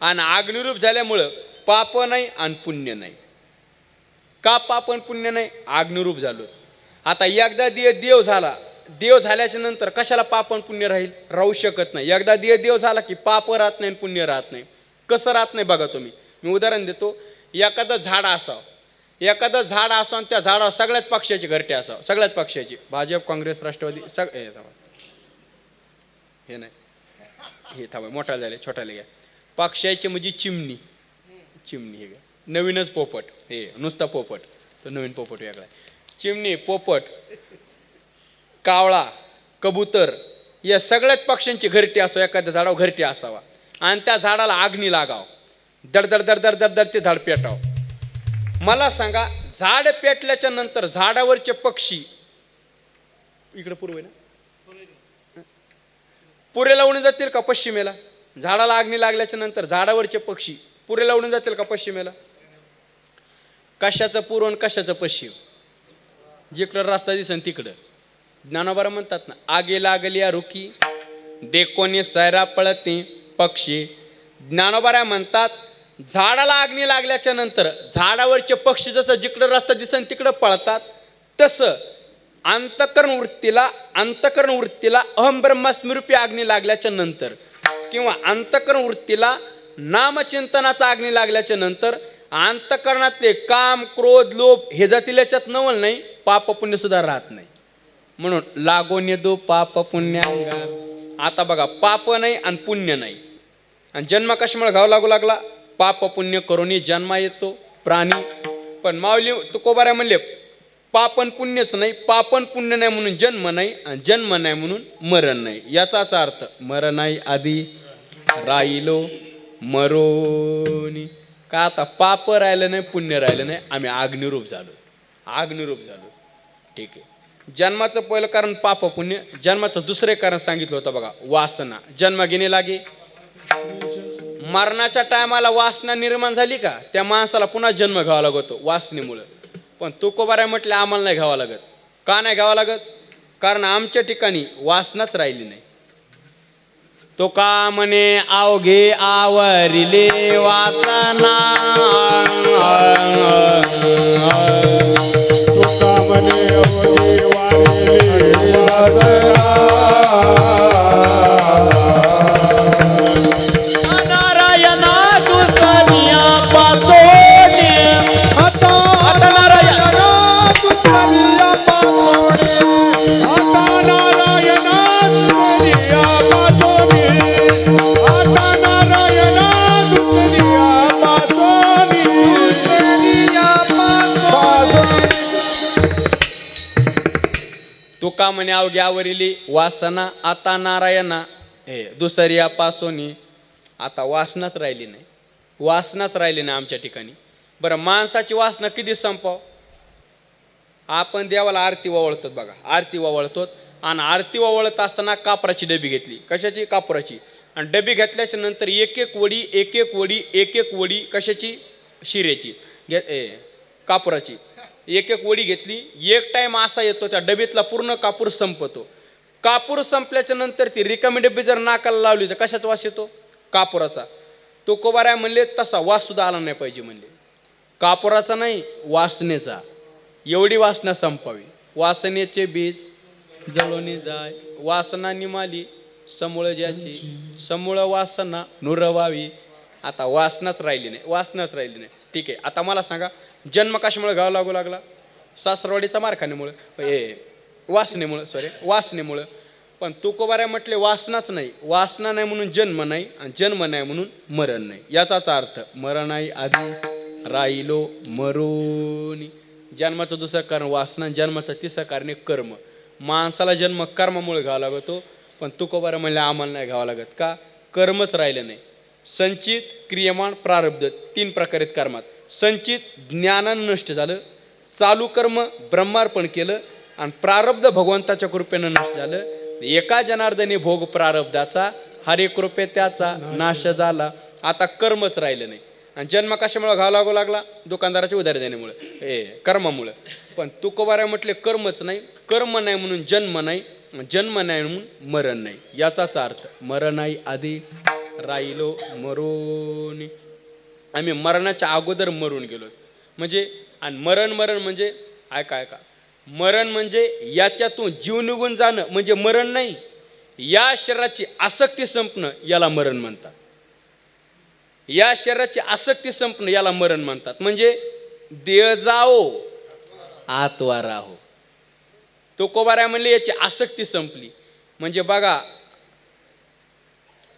आणि अग्निरूप झाल्यामुळं पाप नाही आणि पुण्य नाही. का पाप आणि पुण्य नाही? अग्निरूप झालो. आता एकदा देव झाला, देव झाल्याच्या नंतर कशाला पाप आणि पुण्य राहील? राहू शकत नाही. एकदा देव झाला की पाप राहत नाही आणि पुण्य राहत नाही. कसं राहत नाही बघा तुम्ही. मी उदाहरण देतो. एखादं झाड असावं, एखादं झाड असावं आणि त्या झाडावर सगळ्याच पक्षाची घरटे असावं, सगळ्याच पक्षाची, भाजप काँग्रेस राष्ट्रवादी हे नाही हे थांबा मोठा झाले छोट्याला घ्या. पक्षाची म्हणजे चिमणी, चिमणी हे घ्या. नवीनच पोपट, हे नुसता पोपट, तो नवीन पोपट वेगळा. चिमणी, पोपट, कावळा, कबूतर या सगळ्याच पक्ष्यांची घरटी असावं, एखाद्या झाडावर घरटी असावा आणि त्या झाडाला आग्नी लागाव, दडदड दडदड दडदड ते झाड पेटाव. मला सांगा झाड पेटल्याच्या नंतर झाडावरचे पक्षी इकडे पूर्व ना पुरेला उडून जातील का पश्चिमेला? झाडाला आग्नी लागल्याच्या नंतर झाडावरचे पक्षी पुरेला उडून जातील का पश्चिमेला? कशाचं पूर्व आणि कशाचं पश्चिम? जिकडं रस्ता दिसन तिकडं. ज्ञानोबा म्हणतात ना, आगे लागली रुकी देखोनी सैरा पळते पक्षी. ज्ञानोबा म्हणतात झाडाला आग्नी लागल्याच्या नंतर झाडावरचे पक्षी जसं जिकडं रस्ता दिसन तिकडं पळतात, तसं अंतःकरण वृत्तीला अहम ब्रह्मस्मरूपी आग्नी लागल्याच्या नंतर किंवा अंतःकरण वृत्तीला नामचिंतनाचा आग्नी लागल्याच्या नंतर अंतःकरणातले काम क्रोध लोभ हे जातील याच्यात नवल नाही, पाप पुण्य सुद्धा राहत नाही. म्हणून लागोन दो पाप पुण्यांगा. आता बघा पाप नाही आणि पुण्य नाही आणि जन्म कशामुळे घाव लागू लागला? पाप पुण्य करूनही जन्मा येतो प्राणी. पण माऊली तुकोबाऱ्या म्हणले पापन पुण्यच नाही, पापन पुण्य नाही म्हणून जन्म नाही आणि जन्म नाही म्हणून मरण नाही. याचाच अर्थ मरण नाही आधी राहिलो मरोनी. का आता पाप राहिलं नाही पुण्य राहिलं नाही, आम्ही अग्निरूप झालो, अग्निरूप झालो. ठीक आहे. जन्माचं पहिलं कारण पाप पुण्य, जन्माचं दुसरे कारण सांगितलं होतं बघा वासना. जन्म घेणे लागे, मरणाच्या टायमाला वासना निर्माण झाली का त्या माणसाला पुन्हा जन्म घ्यावा लागतो वासनेमुळं. पण तुकोबाराय म्हटले आम्हाला नाही घ्यावा लागत. का नाही घ्यावा लागत? कारण आमच्या ठिकाणी वासनाच राहिली नाही. तो का म्हणे अवघे आवरिले वासना, तो का म्हणे अवघे वारिले वासना, आता नारायण दुसऱ्या पासोने तुला म्हणे अवघ्यावरीली वासना आता नारायणा हे दुसऱ्या पासोनी. आता वासनाच राहिली नाही, वासनाच राहिली नाही आमच्या ठिकाणी. बरं, माणसाची वासना किती संपाव? आपण देवाला आरती वावळतो बघा, आरती वावळतो. आणि आरती वावळत असताना कापराची डबी घेतली. कशाची? कापराची. आणि डबी घेतल्याच्या नंतर एक एक वडी एक एक वडी एक एक वडी कशाची? शिरेची कापुराची एक एक वडी घेतली. एक टाइम असा येतो त्या डबीतला पूर्ण कापूर संपतो. कापूर संपल्याच्या नंतर ती रिकामी डबी जर नाकाला लावली तर कशाचा वास येतो? कापुराचा. तुकोबाराय म्हणले तसा वास सुद्धा आला नाही पाहिजे म्हणले. कापुराचा नाही, वासनेचा. एवढी वासना संपावी. वासनेचे बीज जळून जाय, वासना निमाली समूळ ज्याची, समूळ वासना नुरवावी. आता वासनाच राहिली नाही, वासनाच राहिली नाही. ठीक आहे, आता मला सांगा, जन्म कशामुळे घाव लागू लागला? सासरवाडीचा मारखान्यामुळं, वासनेमुळं, वासनेमुळं. पण तुकोबाराय म्हटले वासनाच नाही, वासना नाही म्हणून जन्म नाही, आणि जन्म नाही म्हणून मरण नाही. याचाच अर्थ मरणाई आधी राहिलो मरोनी. जन्माचं दुसरं कारण वासना, जन्माचं तिसरं कारण कर्म. माणसाला जन्म कर्मामुळे घ्यावा लागतो, पण तुकोबाराय म्हणले आम्हाला नाही घ्यावं लागत. का? कर्मच राहिलं नाही. संचित, क्रियमाण, प्रारब्ध 3 प्रकारे कर्मात. संचित ज्ञानानं नष्ट झालं, चालू कर्म ब्रह्मार्पण केलं, आणि प्रारब्ध भगवंताच्या कृपेनं नष्ट झालं. एका जनार्दनी भोग प्रारब्धाचा, हरे कृपे त्याचा नाश झाला. आता कर्मच राहिलं नाही. आणि जन्म कशामुळे घाव लागू लागला? दुकानदाराचे उधार देण्यामुळे, कर्मामुळे. पण तुकोबाराय म्हटले कर्मच नाही, कर्म नाही म्हणून जन्म नाही, जन्म नाही म्हणून मरण नाही. याचाच अर्थ मरणाई आधी राहिलो मरोनी. आम्ही मरणाच्या अगोदर मरून गेलो म्हणजे. आणि मरण म्हणजे ऐका, मरण म्हणजे याच्यातून जीव निघून जाणं म्हणजे मरण नाही. या शरीराची आसक्ती संपणं याला मरण म्हणतात. या शरीराची आसक्ती संपणं याला मरण म्हणतात. म्हणजे देह जाओ आत्वा राहो. तुकोबाराय म्हणले याची आसक्ती संपली म्हणजे बघा,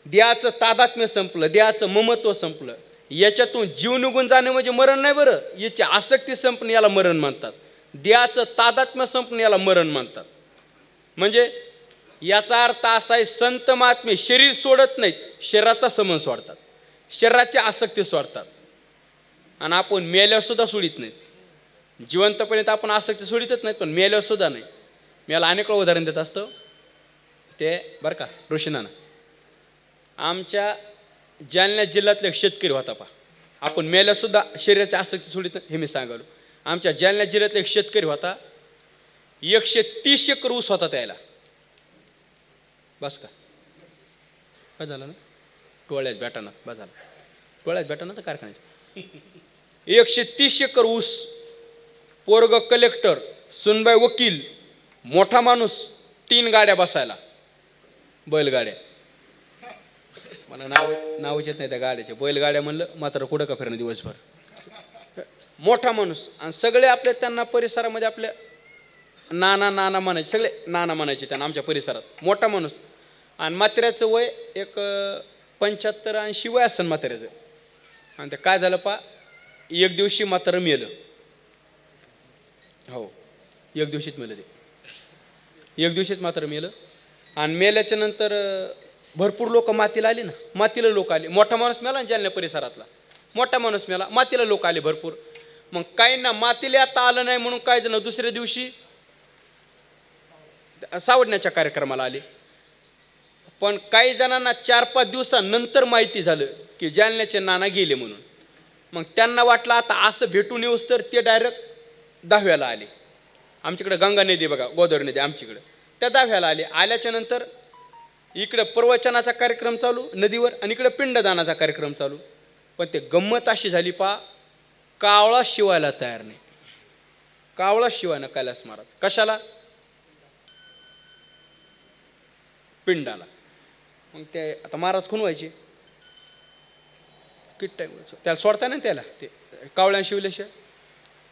देहाचं तादात्म्य संपलं, देहाचं ममत्व संपलं. याच्यातून जीव निघून जाणे म्हणजे मरण नाही बरं. याची आसक्ती संपणं याला मरण म्हणतात. देहाचं तादात्म्य संपणं याला मरण म्हणतात. म्हणजे याचा अर्थ असा आहे, संत महात्मे शरीर सोडत नाहीत, शरीराचा संबंध सोडतात, शरीराची आसक्ती सोडतात. आणि आपण मेल्यावर सुद्धा सोडित नाहीत. जिवंतपणे तर आपण आसक्ती सोडितच नाहीत, पण मेल्यावर सुद्धा नाही. मी याला अनेक उदाहरण देत असतो. ते बरं का ऋषीनाना, आमच्या जालना जिल्ह्यातले एक शेतकरी होता पा. आपण मेल्यासुद्धा शरीराची आसक्ती सोडित नाही हे मी सांगालो. आमच्या जालना जिल्ह्यातले एक शेतकरी होता. 130 एकर ऊस होता त्याला. बस का? काय झालं ना? टोळ्यात भेटाना बस झालं. टोळ्यात भेटाना तर कारखान्यात 130 एकर ऊस. पोरग कलेक्टर, सुनबाई वकील, मोठा माणूस, 3 गाड्या बसायला, बैलगाड्या. मला नावच येत नाही त्या गाड्याचे. बैलगाड्या म्हणलं मात्र कुठं का फिरणं दिवसभर. मोठा माणूस. आणि सगळे आपले त्यांना परिसरामध्ये आपल्या नाना म्हणायचे, सगळे नाना म्हणायचे त्यांना आमच्या परिसरात. मोठा माणूस. आणि म्हाताऱ्याचं वय एक 75-80 वय असेल म्हाताऱ्याचं. आणि ते काय झालं पा, एक दिवशी म्हातारं मेलं. हो, एक दिवशीच मेलं ते. एक दिवशीच म्हातारं मेलं. आणि मेल्याच्या नंतर भरपूर लोक मातीला आली ना, मातीला लोक आले. मोठा माणूस मेला जालना परिसरातला, मोठा माणूस मेला, मातीला लोक आले भरपूर. मग काहींना मातीला आता आलं नाही म्हणून काही जण दुसऱ्या दिवशी सावडण्याच्या कार्यक्रमाला आले. पण काही जणांना 4-5 दिवसानंतर माहिती झालं की जालन्याचे नाना गेले म्हणून. मग त्यांना वाटलं आता असं भेटून येऊस तर ते डायरेक्ट 10व्याला आले. आमच्याकडे गंगा नदी बघा, गोदावरी नदी आमच्याकडे, त्या 10व्याला आले. आल्याच्या नंतर इकडे प्रवचनाचा कार्यक्रम चालू नदीवर, आणि इकडे पिंडदानाचा कार्यक्रम चालू. पण ते गंमत अशी झाली पा, कावळा शिवायला तयार नाही. कावळा शिवायला कैलास महाराज. कशाला? पिंडाला. मग ते आता महाराज खून व्हायचे किती टाईम, त्याला सोडता नाही त्याला, ते कावळ्यानं शिवल्याशिवाय.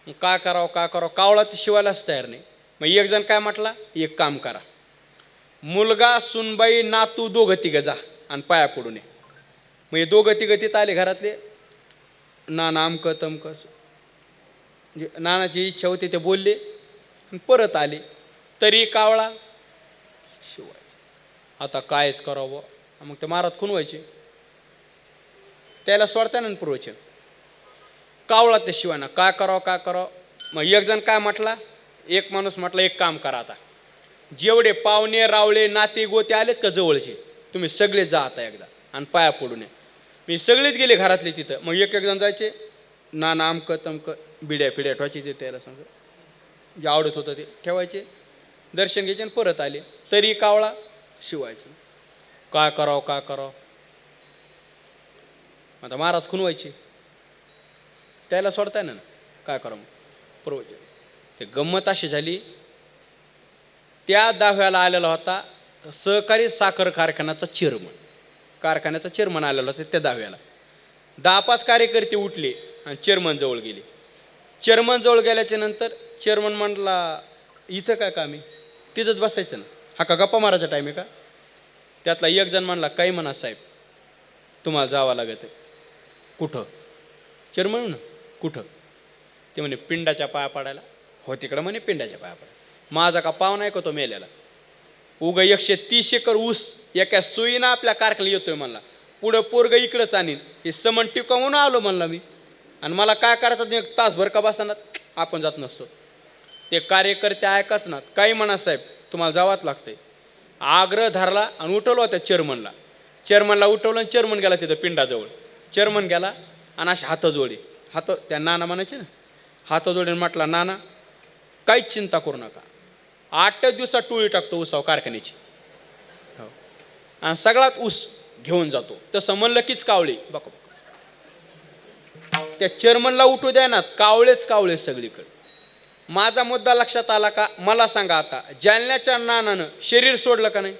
मग काय करावं, कावळा ते शिवायलाच तयार नाही. मग एक जण काय म्हटला, एक काम करा, मुलगा, सुनबाई, नातू 2-3 जा आणि पाया पडून ये. मग हे 2-3 आले घरातले. नाना अमकं तमकं, म्हणजे नानाची इच्छा होती ते बोलले आणि परत आले. तरी कावळा आता कायच करावं. मग ते महाराज खुनवायचे. त्याला सोडता ना प्रवचन. कावळा ते शिवाना काय करावं काय करावं. मग एक जण काय म्हटला, एक माणूस म्हटला एक काम करा आता, जेवढे पाहुणे रावळे नाते गोते आलेत का जवळचे तुम्ही सगळे जा आता एकदा आणि पाया पडू नये. मी सगळेच गेले घरातले तिथं. मग एक एक जण जायचे, नाना अमकं तमकं बिड्या फिड्या ठेवायचे ते त्याला सांग जे आवडत होतं ते ठेवायचे, दर्शन घ्यायचे आणि परत आले. तरी कावळा शिवायचं. काय करावं काय करावं. आता महाराज खुनवायचे. त्याला सोडताय ना काय करावं प्रवचन. ते गंमत अशी झाली, त्या दाव्याला आलेला होता सहकारी साखर कारखान्याचा चेअरमन आलेला होता त्या दाव्याला. 10-5 कार्यकर्ते उठले आणि चेअरमन जवळ गेले. चेअरमन जवळ गेल्याच्या नंतर चेअरमन म्हटला इथं काय काम आहे, तिथंच बसायचं ना, हा का गप्पा मारायचा टाईम आहे का. त्यातला एक जण म्हणला काही म्हणा साहेब तुम्हाला जावं लागत आहे. कुठं. चेअरमन ना कुठं. ते म्हणे पिंडाच्या पाया पडायला. हो तिकडं म्हणे पिंडाच्या पाया पडायला. माझा का पाव नाही का तो मेलेला. उगा 130 एकर ऊस एका सुईनं आपल्या कारखान्याला येतोय म्हणला. पुढं पोरग इकडंच आणीन. हे समन टिकवून आलो म्हणला मी. आणि मला काय करायचं एक तासभर का बसणार आपण जात नसतो. ते कार्यकर्ते ऐकाच ना काही म्हणा साहेब तुम्हाला जावंच लागतंय. आग्रह धरला आणि उठवलं होत्या चेअरमनला उठवलं आणि चेअरमन गेला तिथं पिंडाजवळ. चेअरमन गेला आणि असे हात जोडे. हात त्या नाना म्हणायचे ना, हात जोडून म्हटला नाना काहीच चिंता करू नका, 8 दिवसात टोळी टाकतो ऊसाव कारखान्याची. हो आणि सगळ्यात ऊस घेऊन जातो. तसं म्हणलं कीच कावळे बघा. त्या चेअरमनला उठू द्या ना, कावळे सगळीकडे. माझा मुद्दा लक्षात आला का. मला सांगा आता, जालन्याच्या नानानं शरीर सोडलं का नाही.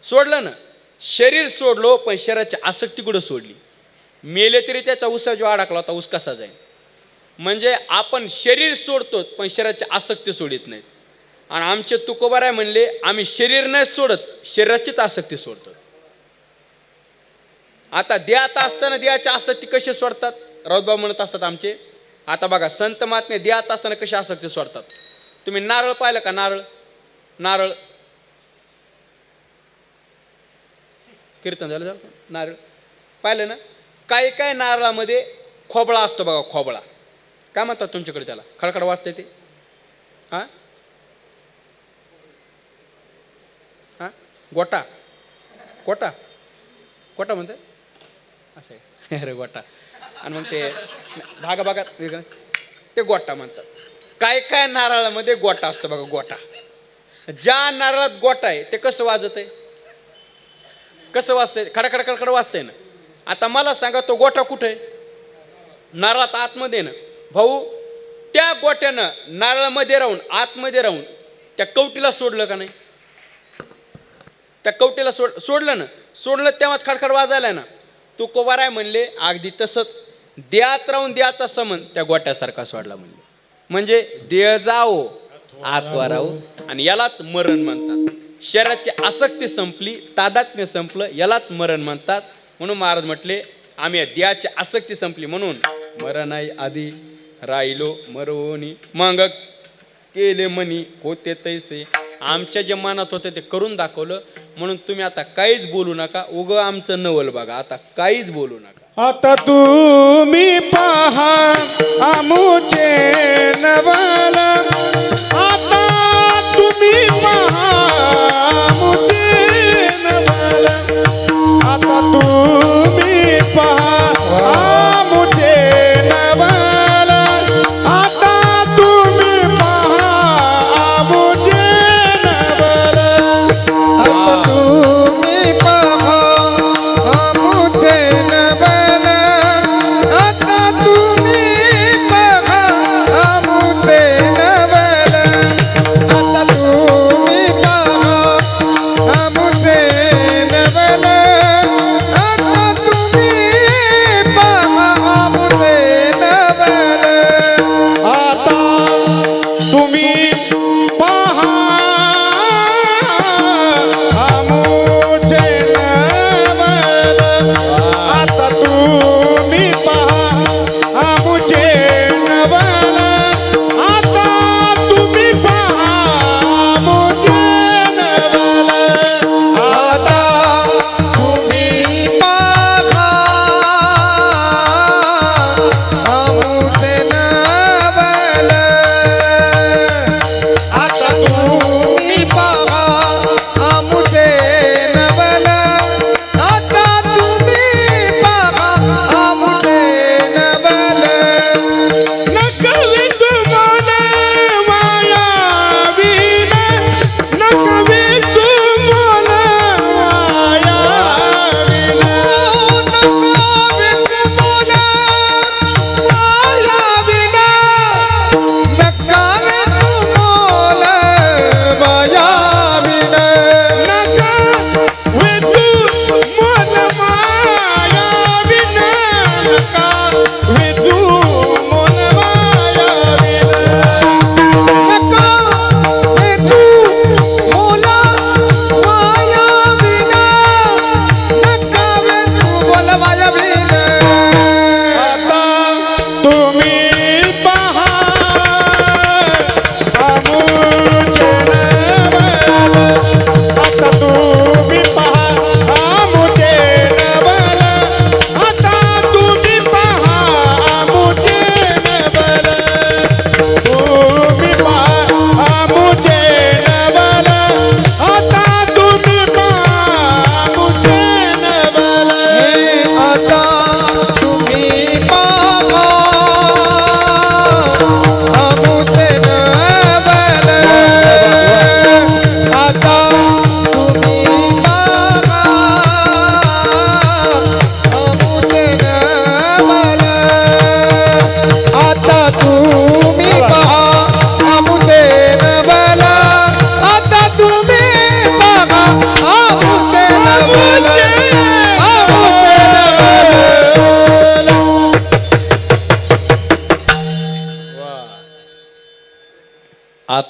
सोडलं ना. शरीर सोडलो पण शरीराची आसक्ती कुठं सोडली. मेले तरी त्याचा ऊसा जो अडकला होता ऊस कसा जाईल. म्हणजे आपण शरीर सोडतो पण शरीराची आसक्ती सोडित नाहीत. आणि आमचे तुकोबाराय म्हणले आम्ही शरीर नाही सोडत, शरीराचीच आसक्ती सोडतो. आता देहात असताना देहाची आसक्ती कशी सोडतात राऊतबाबा म्हणत असतात आमचे. आता बघा संत महात्मे देहात असताना कशी आसक्ती सोडतात. तुम्ही नारळ पाहिलं का. नारळ कीर्तन झालं नारळ पाहिलं ना. काय नारळामध्ये खोबळा असतो बघा. खोबळा काय म्हणतात तुमच्याकडे त्याला. खडखड वाजते ते. हा हा गोटा म्हणतात असं आहे. अरे गोटा. आणि मग ते भागात ते गोटा म्हणतात. काय नारळामध्ये गोटा असतो बघा. गोटा ज्या नारळात गोटा आहे ते कसं वाजत आहे, कसं वाजतंय. खडखड वाजतंय ना. आता मला सांगा तो गोटा कुठे आहे. नारळात आतमध्ये ना भाऊ. त्या गोट्यानं नारळामध्ये राहून आतमध्ये राहून त्या कवटीला सोडलं का नाही. त्या कवटीला सोडलं ना. सोडलं तेव्हाच खडखड वाजायला ना. तुकोबाराय म्हणले अगदी तसंच देहात राहून देहाचा संबंध त्या गोट्यासारखा सोडला म्हणले. म्हणजे देह जाओ आत्वा राहू. आणि यालाच मरण म्हणतात. शरीराची आसक्ती संपली, तादात्म्य संपलं, यालाच मरण म्हणतात. म्हणून महाराज म्हटले आम्ही देहाची आसक्ती संपली म्हणून मरण आहे आधी राहिलो मरोनी. मग केले मनी होते तैसे. आमच्या जे मनात होते ते करून दाखवलं. म्हणून तुम्ही आता काहीच बोलू नका. उगं आमचं नवल बघा. आता काहीच बोलू नका. आता तुम्ही पहा आमुचे नवल. आता तुम्ही पहा आमुचे नवल. आता तुम्ही पहा आमुचे नवल. आता तुम्ही पहा आमुचे नवल. आता तुम्ही पहा आमुचे नवल. आता तुम्ही पहा आमुचे नवल.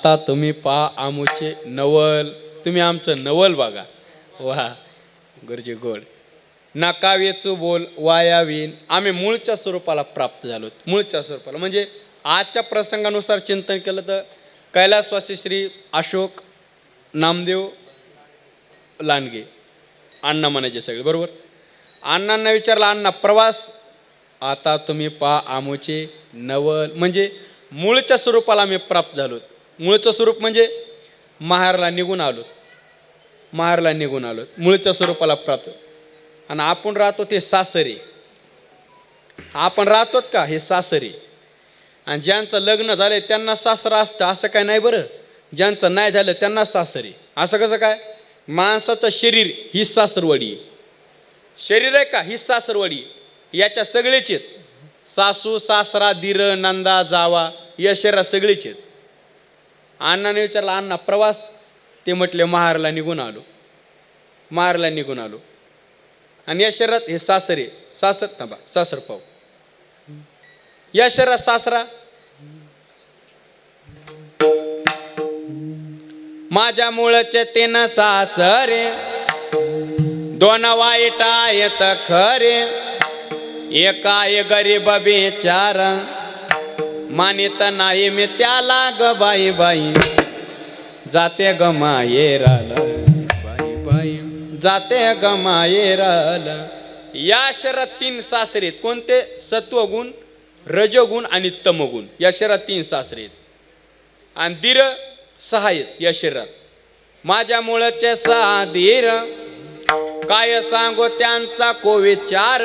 आता तुम्ही पहा आमचे नवल. तुम्ही आमचं नवल बघा. वा गुरुजी गोड. नका वेचू बोल वायावीन. आम्ही मूळच्या स्वरूपाला प्राप्त झालो. मूळच्या स्वरूपाला म्हणजे आजच्या प्रसंगानुसार चिंतन केलं तर कैलासवासी श्री अशोक नामदेव लांडगे अण्णा म्हणायचे सगळे बरोबर. अण्णांना विचारलं, अण्णा प्रवास आता तुम्ही पहा आमचे नवल म्हणजे मूळच्या स्वरूपाला आम्ही प्राप्त झालो. मूळचं स्वरूप म्हणजे माहेरला निघून आलो. माहेरला निघून आलो मूळच्या स्वरूपाला प्राप्त. आणि आपण राहतो ते सासरी. आपण राहतो का हे सासरी. आणि ज्यांचं लग्न झालंय त्यांना सासरा असतं असं काय नाही बरं. ज्यांचं नाही झालं त्यांना सासरी. असं कसं काय. माणसाचं शरीर ही सासरवाडी आहे. शरीर आहे का ही सासरवाडी. याच्या सगळेच आहेत. सासू सासरा दीर नंदा जावा या शरीरात सगळेच आहेत. अण्णाने विचारलं, अण्णा प्रवास. ते म्हटले माहेरला निघून आलो. माहेरला निघून आलो. आणि या शरीरात हे सासरे सासर थांबा सासर पाहू. या शरीरात सासरा. माझ्या मुळचे तीन सासरे दोन वाईट आहेत खरे. एकाय गरीब बेचार मानित नाही मी त्याला ग बाई बाई. जाते ग मायेराला बाई बाई जाते ग मायेराला. या शरीरात तीन सासरे आहेत. कोणते. सत्वगुण रजगुण आणि तमगुण या शरीरात तीन सासरे आहेत. आणि दीर सहा आहेत या शरीरात. माझ्या मुळचे सहा धीर काय सांगो त्यांचा को विचार.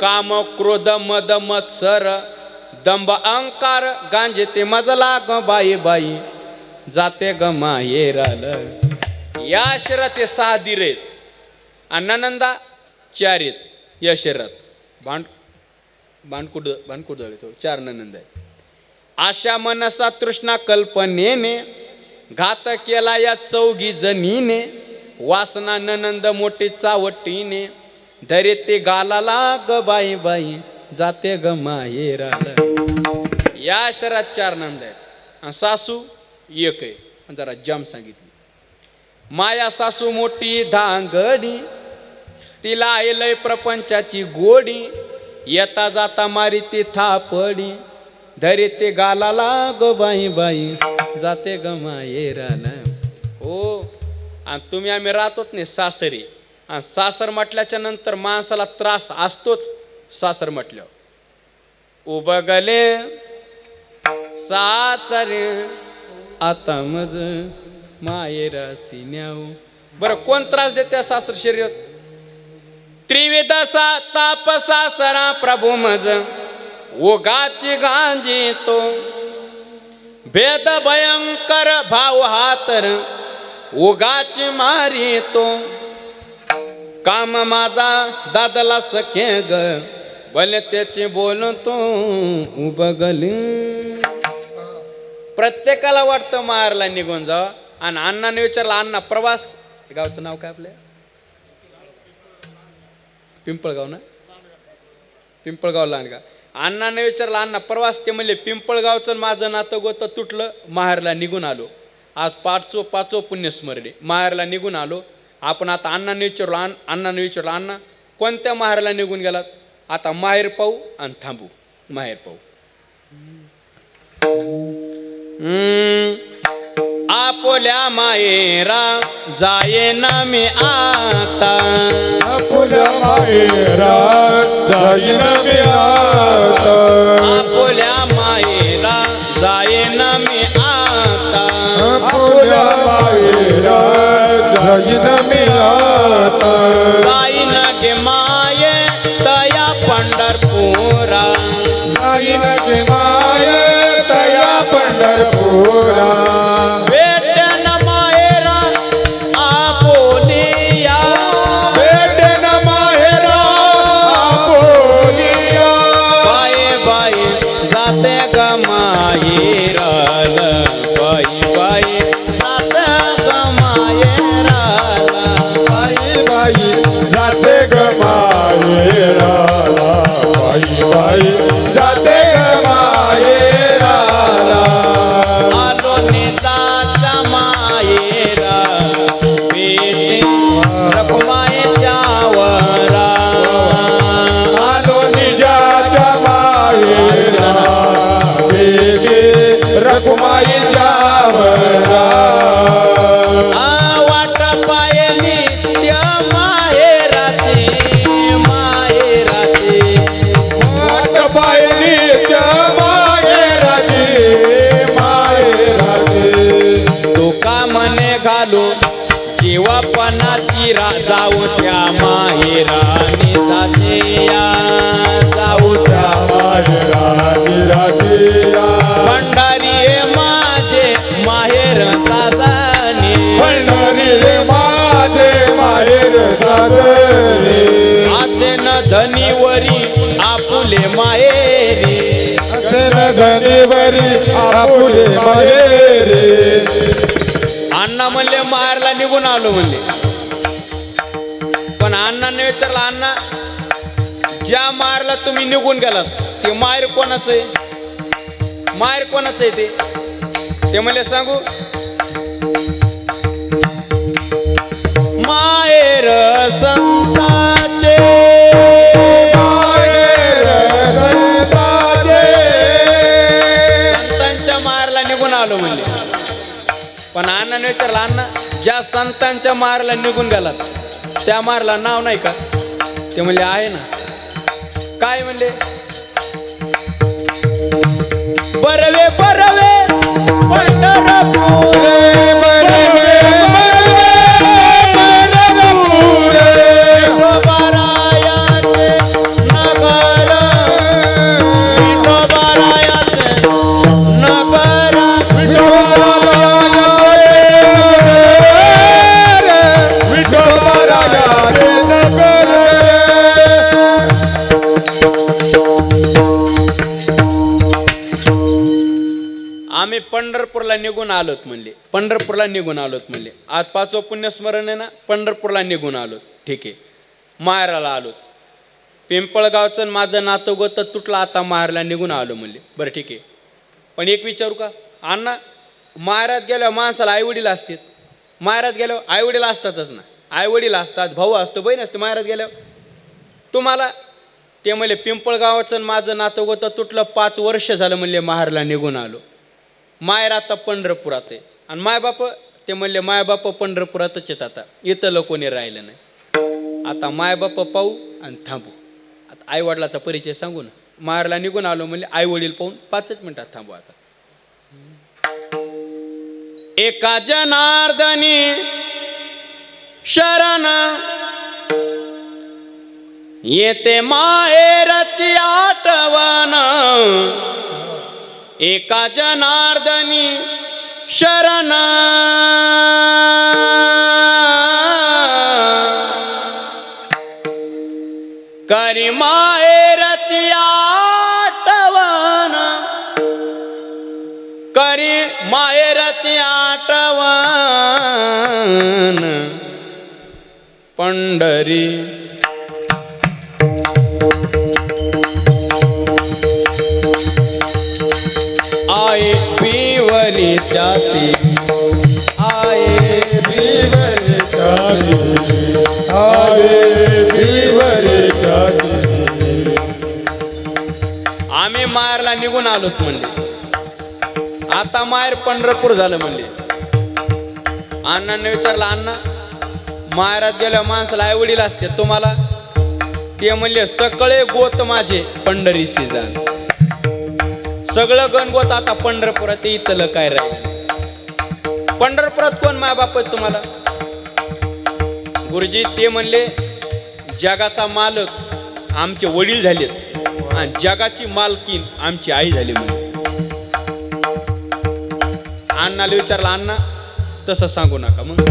काम क्रोध मद मत्सर दंभ अहंकार गांजे ते मजला ग बाई बाई. जाते ग माहेराल. या शरीरात ते सहा धीर आहेत. आणि ननंदा चार आहेत या शरीरात. भांडकुड तो चार ननंद आहेत. आशा मनसा तृष्णा कल्पनेने घात केला या चौघी जणीने. वासना ननंद मोठी चावटीने धरे ते गालाला ग बाई बाई. जाते ग माहेराला. या शरीरात चार नंद आहेत. आणि सासू एक आहे. जरा जाम सांगितली. माया सासू मोठी धांगडी तिला आयलय प्रपंचाची गोडी. येता जाता मारी ती थापडी धरे ते गालाला ग बाई बाई. जाते ग माहेराला. हो. आणि तुम्ही आम्ही राहतोच नाही सासरी. आणि सासर म्हटल्याच्या नंतर माणसाला त्रास असतोच. सासर म्हटल्यावर उबगले सासरे आता मज मायेरासी न्याव. बरं कोण त्रास देते सासर शरीरात. त्रिविध ताप सासरा प्रभू मज ओगाची गांजी तो. भेद भयंकर भाव हातर ओगाची मारी तो. काम माझा दादला सखे ग भले त्याचे बोलतो उबगले. प्रत्येकाला वाटतं मारला निघून जा. आणि अण्णाने विचारला, अण्णा प्रवास. गावचं नाव काय आपल्या. पिंपळगाव ना. पिंपळगाव लांडगा. अण्णाने विचारलं, अण्णा प्रवास. ते म्हणले पिंपळगावचं माझं नातं गोतं तुटलं. माहेरला निघून आलो. आज पाचो पुण्यस्मरणे माहेरला निघून आलो. आपण आता अण्णाने विचारलं अण्णा कोणत्या माहेरला निघून गेलात. आता माहेर पाहू आणि थांबू. माहेर पाहू. आपोल्या माहेरा जाये ना मी आता. आपुल्या माहेरा जाईन मी आता. आपोल्या माहेरा जाये ना मी आता. आपुल्या माहेरा जाईन मी आता. जाईन गे माये तया पंढरपुरा. जाईन गे माये तया पंढरपुरा. भेटन माहेरा आपोलिया. भेटन माहेरा आपोलिया. बाई बाई जाते ग माहेराल. बाई बाई जाते ग माहेराल. बाई बाई जाते ग माहेराला. बाई बाई जाते ग माहेराला. आलो निदा निघालो जीवापणाची जाऊ त्या माहेराने जाते या जाऊ त्या भंडारी हे माझे माहेर साजाने असे न धनीवरी आपुले माहेरी अण्णा म्हणले माहेरला निघून आलो म्हणले. पण अण्णांनी विचारलं अण्णा ज्या माहेरला तुम्ही निघून गेलात ते माहेर कोणाचं आहे? माहेर कोणाचं आहे ते म्हणले सांगू. माहेर संताचे संतांच्या माहेरला निघून आलो म्हणले. पण अण्णाने विचारलं अण्णा ज्या संतांच्या माहेरला निघून गेलात त्या माहेरला नाव नाही का? ते म्हणले आहे ना. काय म्हणले? बरवे बरवे पंढरपूर आम्ही पंढरपूरला निघून आलोत म्हणले. पंढरपूरला निघून आलोत म्हणले. आज 5वं पुण्यस्मरण आहे ना. पंढरपूरला निघून आलोत. ठीक आहे. माहेराला आलोत. पिंपळगावचं माझं नातं गोत तुटलं आता माहेरला निघून आलो म्हणले. बरं ठीक आहे. पण एक विचारू का अण्णा माहेरात गेल्यावर माणसाला आईवडील असतात. माहेरात गेल्यावर आईवडील असतातच ना. आईवडील असतात, भाऊ असतो, बहीण असते माहेरात गेल्यावर. तुम्हाला ते म्हणले पिंपळगावाचं माझं नातं गोत तुटलं 5 वर्ष झालं म्हणले माहेरला निघून आलो. मायर आता पंढरपुरात आहे. आणि मायबाप ते म्हणले मायबाप पंढरपुरातच आहेत आता. इथं कोणी राहिलं नाही. आता मायबाप पाहू आणि थांबू. आता आईवडिलाचा परिचय सांगू ना. माहेरला निघून आलो म्हणले आईवडील पाहून 5 मिनिटात थांबू. आता एका जनार्दनी शरण येते माहेरची आठवण. एका जनार्दनी शरण करी माहेरची आठवण. करी माहेरची आठवण पंढरी आए पिवरी जाती आए पिवरी जाती. आम्ही माहेरला निघून आलोत म्हणले. आता माहेर पंढरपूर झालं म्हणले. अण्णांनी विचारलं अण्णा माहेरात गेल्या माणसाला आई वडील असते तुम्हाला? ते म्हणले सगळे गोत माझे पंढरीशी जाण. सगळं गणगोत आता पंढरपुरात. इथलं काय राहिलं? पंढरपुरात कोण माय बाप आहेत तुम्हाला? गुरुजी ते म्हणले जगाचा मालक आमचे वडील झालेत आणि जगाची मालकीन आमची आई झाली म्हणले. अण्णाला विचारलं अण्णा तसं सांगू नका मग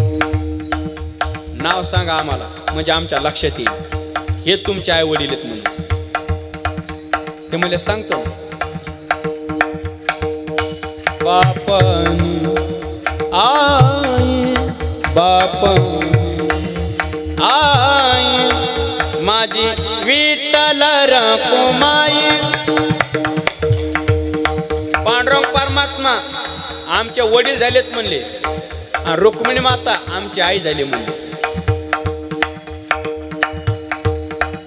नाव सांगा आम्हाला म्हणजे आमच्या लक्षात येईल हे तुमचे आई वडील आहेत म्हणून. ते म्हणले सांगतो. बापनी आई बापनी आई माझी विठ्ठल रखुमाई. पांडुरंग परमात्मा आमचे वडील झालेत म्हणले आणि रुक्मिणी माता आमची आई झाली म्हणले.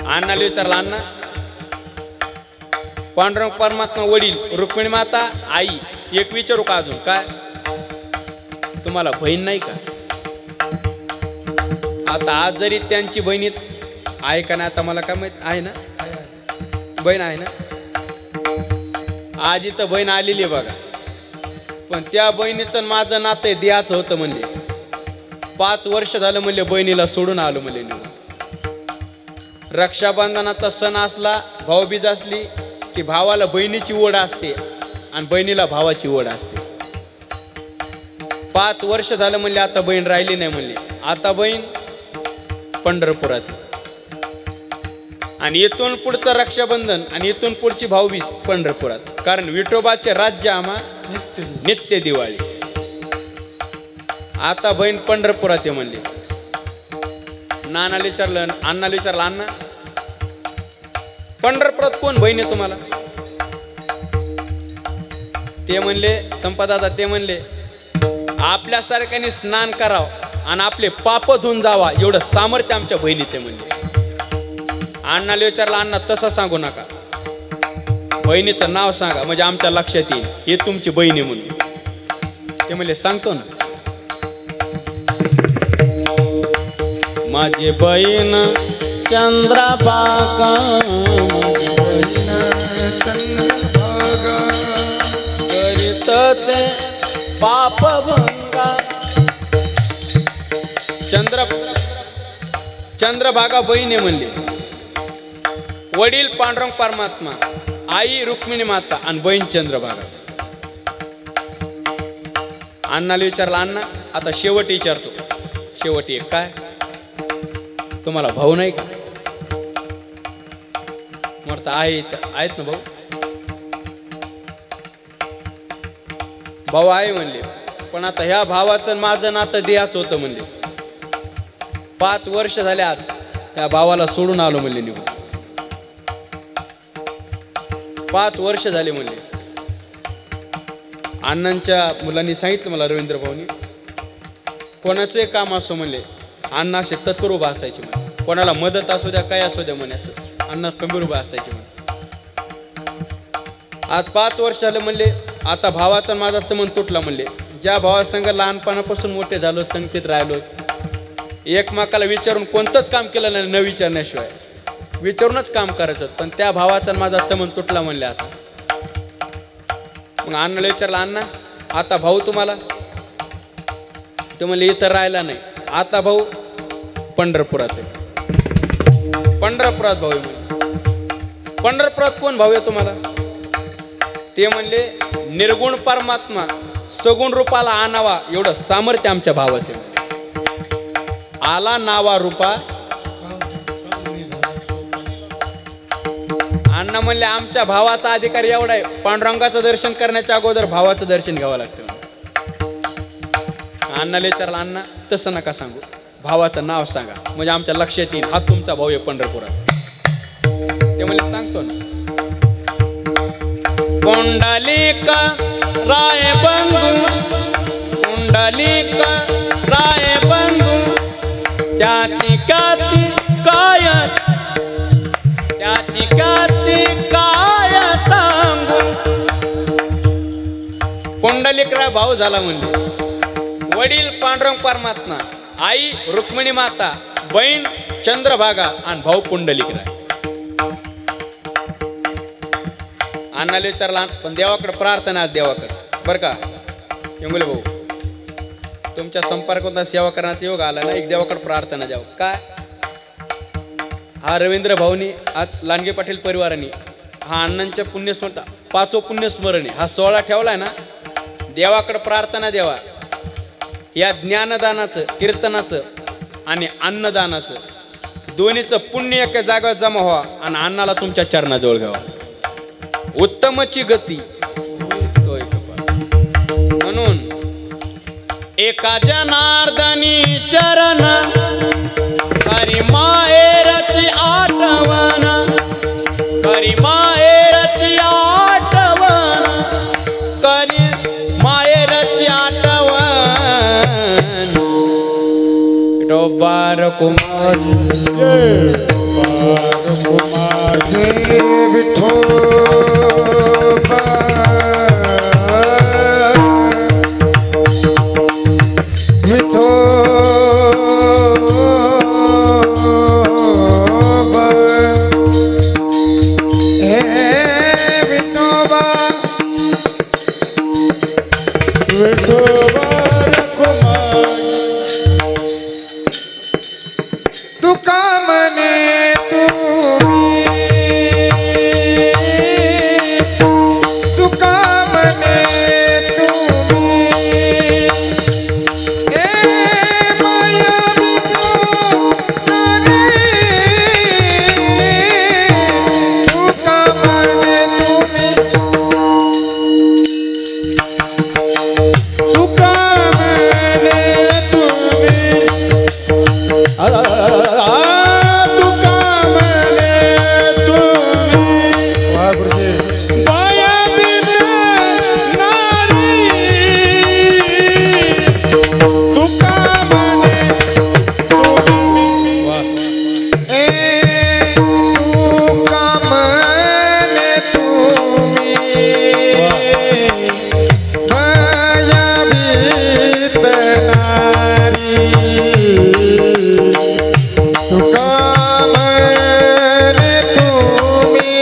अण्णाला विचारला अण्णा पांडुरंग परमात्मा वडील रुक्मिणी माता आई. एक विचारू का अजून काय तुम्हाला बहीण नाही का? आता आज जरी त्यांची बहिणीत आहे का नाही आता मला काय माहित आहे ना. बहीण आहे ना. आज इथं बहीण आलेली आहे बघा. पण त्या बहिणीचं माझं नातं देहाचं होतं म्हणले. 5 वर्ष झालं म्हणले बहिणीला सोडून आलो म्हणले निघून. रक्षाबंधनाचा सण असला, भाऊबीज असली की भावाला बहिणीची ओढ असते आणि बहिणीला भावाची ओढ असते. 5 वर्ष झालं म्हणले आता बहीण राहिली नाही म्हणले. आता बहीण पंढरपुरात आहे. आणि इथून पुढचं रक्षाबंधन आणि इथून पुढची भाऊबीज पंढरपुरात. कारण विठोबाचे राज्य आम्हा नित्य दिवाळी. आता बहीण पंढरपुरात आहे म्हणले. नानाला विचारलं, अण्णाला विचारलं, अण्णा पंढरपुरात कोण बहीण आहे तुम्हाला? ते म्हणले, संपदादा ते म्हणले, आपल्यासारख्याने स्नान करावं आणि आपले पाप धुवून जावा एवढं सामर्थ्य आमच्या बहिणीचे म्हणले. अण्णाला विचारलं, अण्णा तसं सांगू नका, बहिणीचं नाव सांगा म्हणजे आमच्या लक्षात येईल हे तुमची बहिणी म्हणून. ते म्हणले सांगतो ना. माझी बहीण चंद्रभागा, करीतसे पापभंगा. चंद्रभागा बहीण आहे म्हणले. वडील पांडुरंग परमात्मा, आई रुक्मिणी माता आणि बहीण चंद्रभागा. अण्णाला विचारला, अण्णा आता शेवटी विचारतो, शेवटी एक काय तुम्हाला भाऊ नाही का? म्हणत आहेत ना भाऊ. भाऊ आहे म्हणले, पण आता ह्या भावाचं माझं नातं देहाच होतं म्हणले. 5 वर्ष झाले आज त्या भावाला सोडून आलो म्हणले निघून. 5 वर्ष झाले म्हणले. अण्णांच्या मुलांनी सांगितलं मला, रवींद्र भाऊनी, कोणाचे काम असो म्हणले अण्णा असे तत्पर उभा असायचे म्हणे. कोणाला मदत असू द्या काय असू द्या म्हणे, असं अण्णा खंबीर उभा असायचे म्हणे. आज 5 वर्ष झाले म्हणले. आता भावाचा माझा संबंध तुटला म्हणले. ज्या भावासंग लहानपणापासून मोठे झालो, संगतीत राहिलो, एकमेकाला विचारून कोणतंच काम केलं नाही, न विचारण्याशिवाय विचारूनच काम करायचं, पण त्या भावाचा माझा संबंध तुटला म्हणले. आता मग अण्णाला विचारलं, अण्णा आता भाऊ तुम्हाला? ते म्हणले इथं राहिला नाही, आता भाऊ पंढरपुरात आहे. पंढरपुरात भाऊ आहे म्हणले. पंढरपुरात कोण भाऊ आहे तुम्हाला? ते म्हणले निर्गुण परमात्मा सगुण रूपाला आणावा एवढं सामर्थ्य आमच्या भावाचे. आला नावा रूपा. अण्णा म्हणले आमच्या भावाचा अधिकार एवढा आहे, पांडुरंगाचं दर्शन करण्याच्या अगोदर भावाचं दर्शन घ्यावं लागतं. अण्णाला विचारलं, अण्णा तसं नका सांगू, भावाचं नाव सांगा म्हणजे आमच्या लक्षात येईल हा तुमचा भाऊ आहे पंढरपुरात. ते म्हणले सांगतो ना. पुंडलिका राय बंधू, पुंडलिका राय बंधू, त्याची काती काय, त्याची काती काय सांगू. पुंडलिकराय भाऊ झाला म्हणले. वडील पांडुरंग परमात्मा, आई रुक्मिणी माता, बहीण चंद्रभागा आणि भाऊ पुंडलिकराय. अण्णाला विचारला, पण देवाकडे प्रार्थना देवाकडे बरं का इंगुले भाऊ, तुमच्या संपर्कात सेवा करण्याचा योग आला ना, एक देवाकडे प्रार्थना द्यावं. काय हा रवींद्र भाऊनी, आज लांडगे पाटील परिवाराने हा अण्णांच्या पुण्यस्मरण 5वं पुण्यस्मरण हा 16 ठेवलाय ना. देवाकडे प्रार्थना द्यावा या ज्ञानदानाचं, कीर्तनाचं आणि अन्नदानाचं दोन्हीचं पुण्य एका जागेवर जमा व्हावा आणि अण्णाला तुमच्या चरणाजवळ घ्यावा. उत्तमची गती म्हणून एका जनार्दनी शरण, हरी माहेरची आठवण, हरी माहेरची आठवण, करी माहेरची आठवण. डोबार कुमार तुका म्हणे तुम्ही वा गुरुजी बाया बिन नारी तुका म्हणे तुम्ही वा तुका म्हणे तुम्ही बाया बिन नारी तुका म्हणे तुम्ही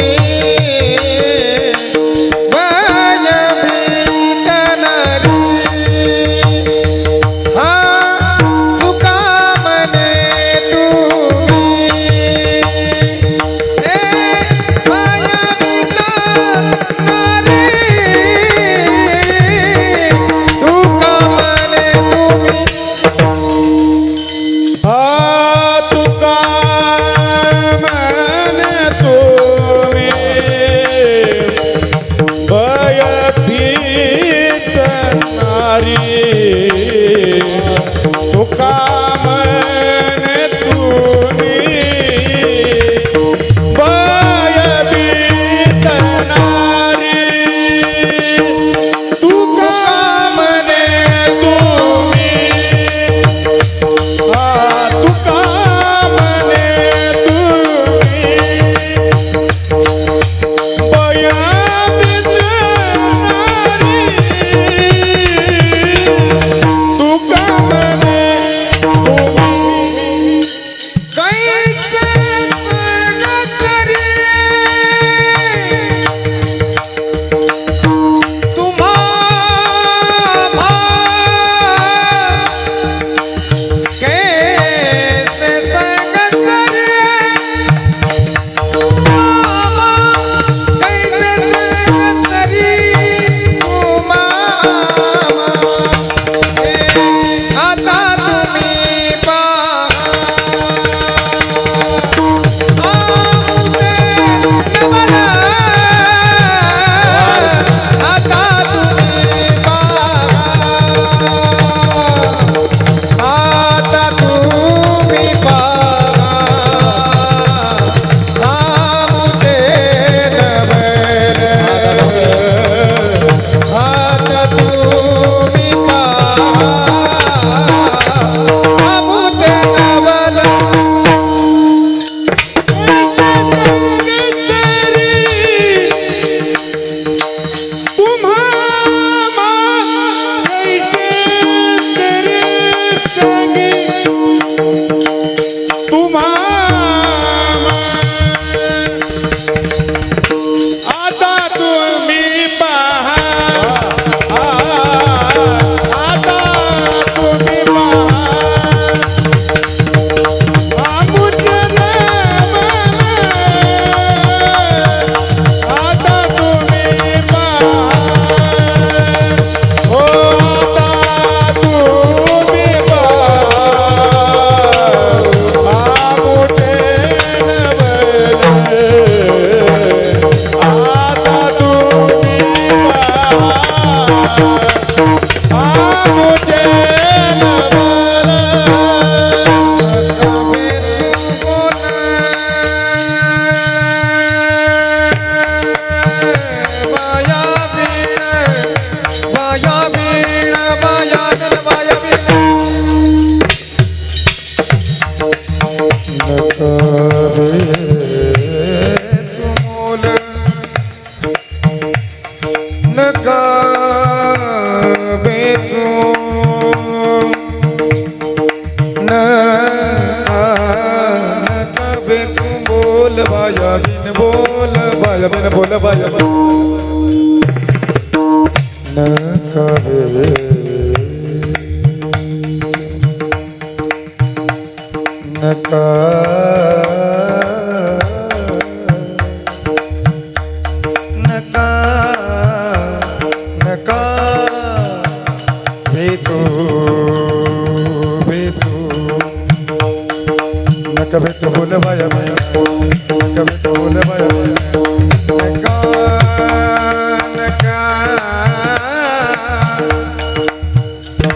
बाया बिन नारी हा तुका म्हणे तुम्ही बाया बिन नारी तुका म्हणे तुम्ही हा तुका म्हणे तुम्ही बयतीत नारी तुका म्हणे तुम्ही बयतीत नारी तुका म्हणे तुम्ही हा तुका म्हणे तुम्ही बया बिन नारी तुका म्हणे तुम्ही कैसे सगसरी तुम्हा कैसे सगसरी कैसे सगसरी तुम्हा आता तुम्ही आता तुम्ही आता तुम्ही आमुचे नवल आता तुम्ही आमुचे नवल तुम्हा कैसे तेरे संगी तुम्हा आता तुम्ही पहा आता तुम्ही पहा आमुचे आता तुम्ही पहा हो आता तुम्ही पहा आमुचे नवल आता तुम्ही पहा आमुचे नका बेचू नका बेचू बोल बाया बिन बोल बाया बिन बोल बाया बिन नका नका नका नका बेचू बेचू नका बेचू बोल बाया बाया नका बेचू बोल बाया बाया नका नका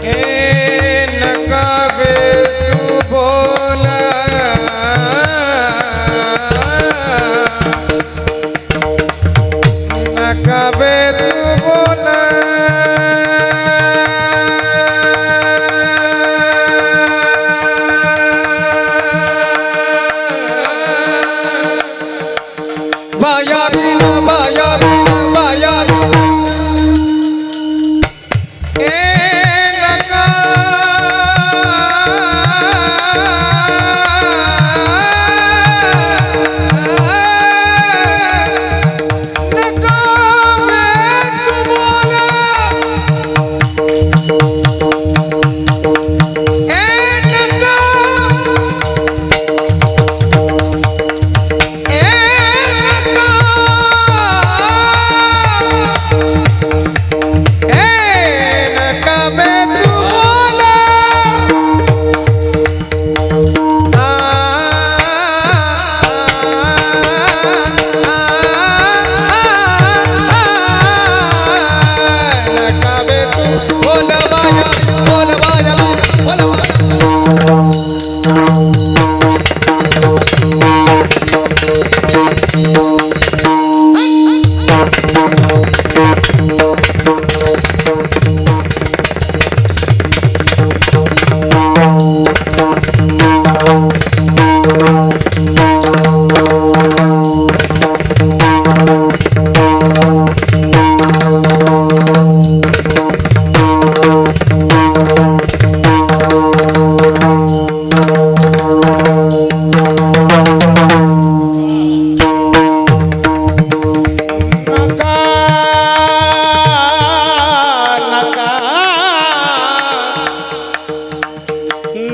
ए नका बेचू बोल बाया बिन बाया बिन बाया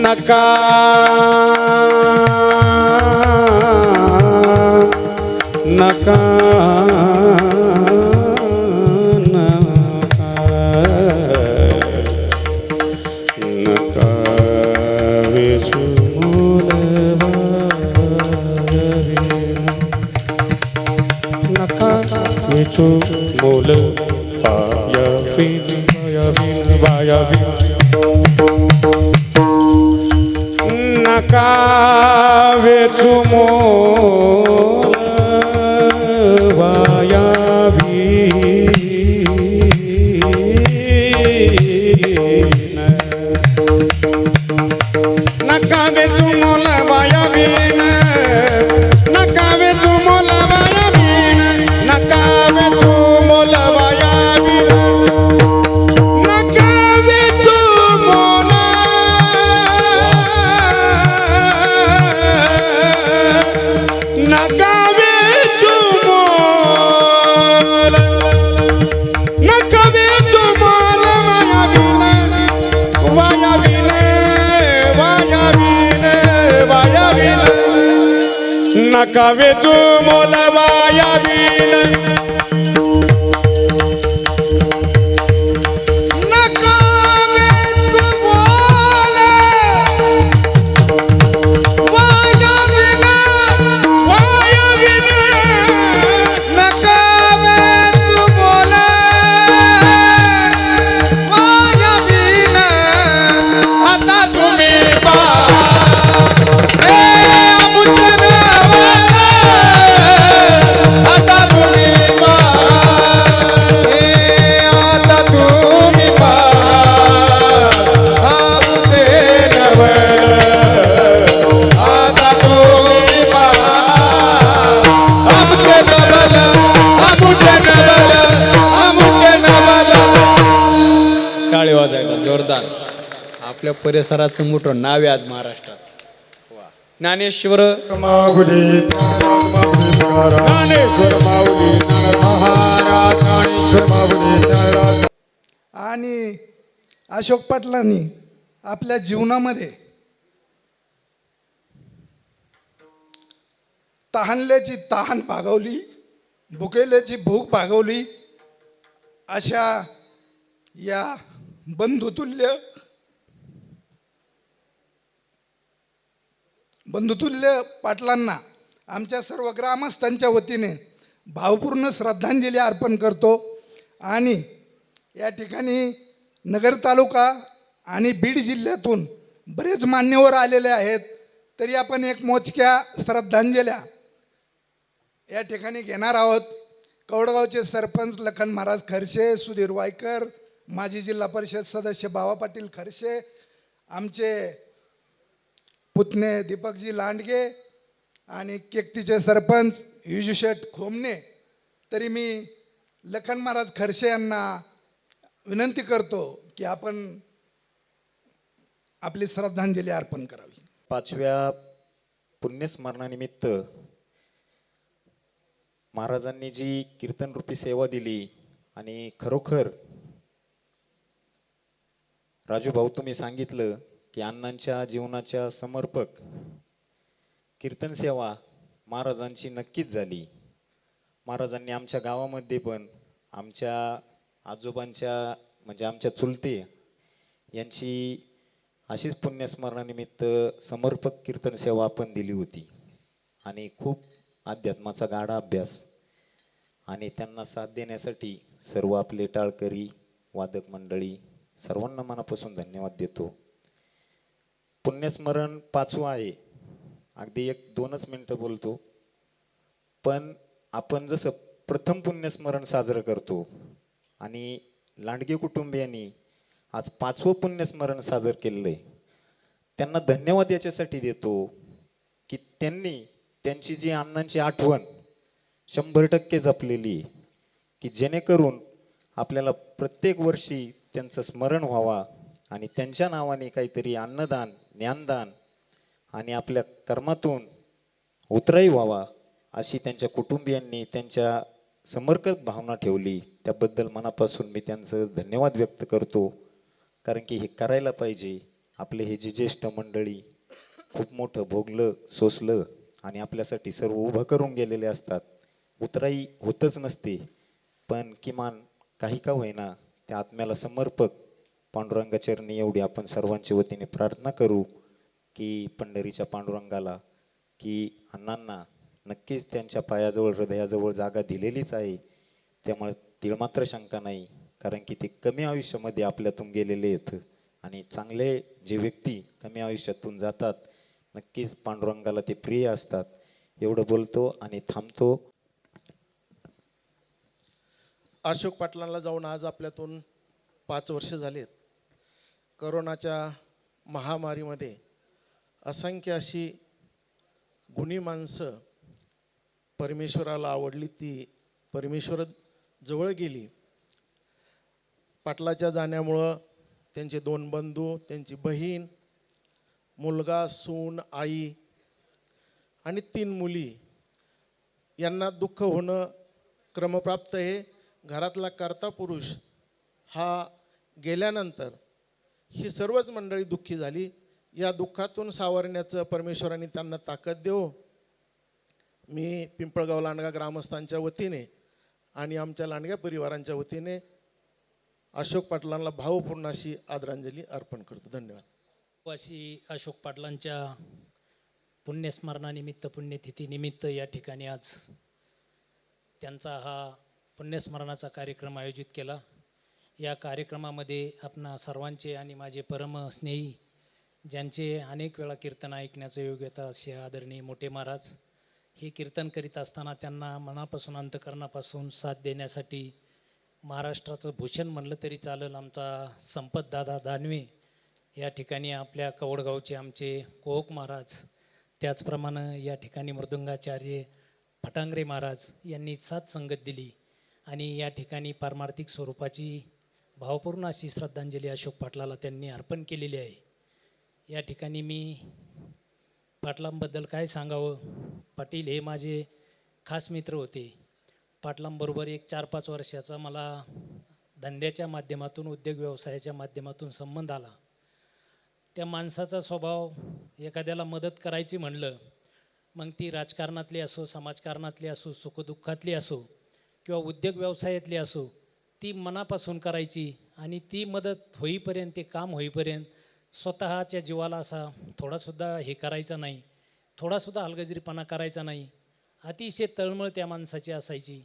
नका नका नका वेचू नका वेचू मोल पाया बिन वाया बिन नका वेचू मोल वाया नका वेचू मोल वाया बिन नका वेचू मोल वाया बिन नका वेचू मोल वाया बिन नका वेचू मोल नका वेचू मोल नका वेचू मोल वाया बिन वाया बिन वाया बिन नका वेचू मोल वाया बिन नका वेचू मोल वाया बिन वाया बिन नका वेचू मोल वाया बिन आता तुम्ही आता तुम्ही आता तुम्ही आमचे नव आता तुम्ही आमचे नवल आमचे नवल आमचे नवल टाळी वाजायला जोरदार. आपल्या परिसराचं मोठं नाव आहे आज महाराष्ट्रात. ज्ञानेश्वर माऊली ज्ञानेश्वर माऊली महाराज ज्ञानेश्वर माऊली महाराज. आणि अशोक पाटलांनी आपल्या जीवनामध्ये तहानल्याची तहान भागवली, भुकेल्याची भूक भागवली. अशा या बंधुतुल्य पाटलांना आमच्या सर्व ग्रामस्थांच्या वतीने भावपूर्ण श्रद्धांजली अर्पण करतो. आणि या ठिकाणी नगर तालुका आणि बीड जिल्ह्यातून बरेच मान्यवर आलेले आहेत. तरी आपण एक मोजक्या श्रद्धांजल्या या ठिकाणी घेणार आहोत. कवडगावचे सरपंच लखन महाराज खरशे, सुधीर वायकर, माजी जिल्हा परिषद सदस्य बावा पाटील खरशे, आमचे पुतणे दीपकजी लांडगे आणि केकतीचे सरपंच युजुशेठ खोमने, तरी मी लखन महाराज खरशे यांना विनंती करतो की आपण आपली श्रद्धांजली अर्पण करावी. 5व्या पुण्यस्मरणानिमित्त महाराजांनी जी कीर्तनरूपी सेवा दिली आणि खरोखर राजू भाऊ तुम्ही सांगितलं की अण्णांच्या जीवनाच्या समर्पक कीर्तन सेवा महाराजांची नक्कीच झाली. महाराजांनी आमच्या गावामध्ये पण आमच्या आजोबांच्या म्हणजे आमच्या चुलते यांची अशीच पुण्यस्मरणानिमित्त समर्पक कीर्तन सेवा आपण दिली होती आणि खूप अध्यात्माचा गाढा अभ्यास आणि त्यांना साथ देण्यासाठी सर्व आपले टाळकरी वादक मंडळी सर्वांना मनापासून धन्यवाद देतो. पुण्यस्मरण 5वं आहे, अगदी 1-2च मिनटं बोलतो. पण आपण जसं प्रथम पुण्यस्मरण साजरं करतो आणि लांडगे कुटुंबियांनी आज 5वं पुण्यस्मरण सादर केलेलं आहे, त्यांना धन्यवाद याच्यासाठी देतो की त्यांनी त्यांची जी अण्णांची आठवण 100% जपलेली आहे, की जेणेकरून आपल्याला प्रत्येक वर्षी त्यांचं स्मरण व्हावा आणि त्यांच्या नावाने काहीतरी अन्नदान ज्ञानदान आणि आपल्या कर्मातून उतराई व्हावा अशी त्यांच्या कुटुंबियांनी त्यांच्या समर्पक भावना ठेवली. त्याबद्दल मनापासून मी त्यांचं धन्यवाद व्यक्त करतो. कारण की हे करायला पाहिजे. आपले हे जे ज्येष्ठ मंडळी खूप मोठं भोगलं सोसलं आणि आपल्यासाठी सर्व उभं करून गेलेले असतात. उतराई होतच नसते, पण किमान काही का होईना त्या आत्म्याला समर्पक पांडुरंगाचरणी एवढी आपण सर्वांच्या वतीने प्रार्थना करू की पंढरीच्या पांडुरंगाला की अण्णांना नक्कीच त्यांच्या पायाजवळ हृदयाजवळ जागा दिलेलीच आहे. त्यामुळे तिळमात्र शंका नाही, कारण की ते कमी आयुष्यामध्ये आपल्यातून गेलेले आहेत आणि चांगले जे व्यक्ती कमी आयुष्यातून जातात नक्कीच पांडुरंगाला ते प्रिय असतात. एवढं बोलतो आणि थांबतो. अशोक पाटलांना जाऊन आज आपल्यातून 5 वर्ष झालेत. करोनाच्या महामारीमध्ये असंख्य अशी गुणी माणसं परमेश्वराला आवडली, ती परमेश्वर जवळ गेली. पाटलाच्या जाण्यामुळं त्यांचे 2 बंधू, त्यांची बहीण, मुलगा, सून, आई आणि 3 मुली यांना दुःख होणं क्रमप्राप्त आहे. घरातला कर्ता पुरुष हा गेल्यानंतर ही सर्वच मंडळी दुःखी झाली. या दुःखातून सावरण्याचं परमेश्वराने त्यांना ताकद देव. मी पिंपळगाव लांडगा ग्रामस्थांच्या वतीने आणि आमच्या लांडग्या परिवारांच्या वतीने अशोक पाटलांना भावपूर्ण अशी आदरांजली अर्पण करतो. धन्यवाद. वासी अशोक पाटलांच्या पुण्यस्मरणानिमित्त पुण्यतिथीनिमित्त या ठिकाणी आज त्यांचा हा पुण्यस्मरणाचा कार्यक्रम आयोजित केला. या कार्यक्रमामध्ये आपणा सर्वांचे आणि माझे परम स्नेही ज्यांचे अनेक वेळा कीर्तन ऐकण्याचं योग्यता असे आदरणीय मोठे महाराज हे कीर्तन करीत असताना त्यांना मनापासून अंतकरणापासून साथ देण्यासाठी महाराष्ट्राचं भूषण म्हणलं तरी चालेल आमचा संपतदादा दानवे या ठिकाणी आपल्या कवडगावचे आमचे कोहक महाराज, त्याचप्रमाणे या ठिकाणी मृदुंगाचार्य फटांगरे महाराज यांनी साथ संगत दिली आणि या ठिकाणी पारमार्थिक स्वरूपाची भावपूर्ण अशी श्रद्धांजली अशोक पाटलाला त्यांनी अर्पण केलेली आहे. या ठिकाणी मी पाटलांबद्दल काय सांगावं. पाटील हे माझे खास मित्र होते. पाटलांबरोबर एक 4-5 वर्षाचा मला धंद्याच्या माध्यमातून उद्योग व्यवसायाच्या माध्यमातून संबंध आला. त्या माणसाचा स्वभाव एखाद्याला मदत करायची म्हणलं मग ती राजकारणातली असो, समाजकारणातली असो, सुखदुःखातली असो किंवा उद्योग व्यवसायातली असो, ती मनापासून करायची आणि ती मदत होईपर्यंत, ते काम होईपर्यंत स्वतःच्या जीवाला असा थोडासुद्धा हे करायचा नाही, थोडासुद्धा हलगर्जीपणा करायचा नाही. अतिशय तळमळ त्या माणसाची असायची.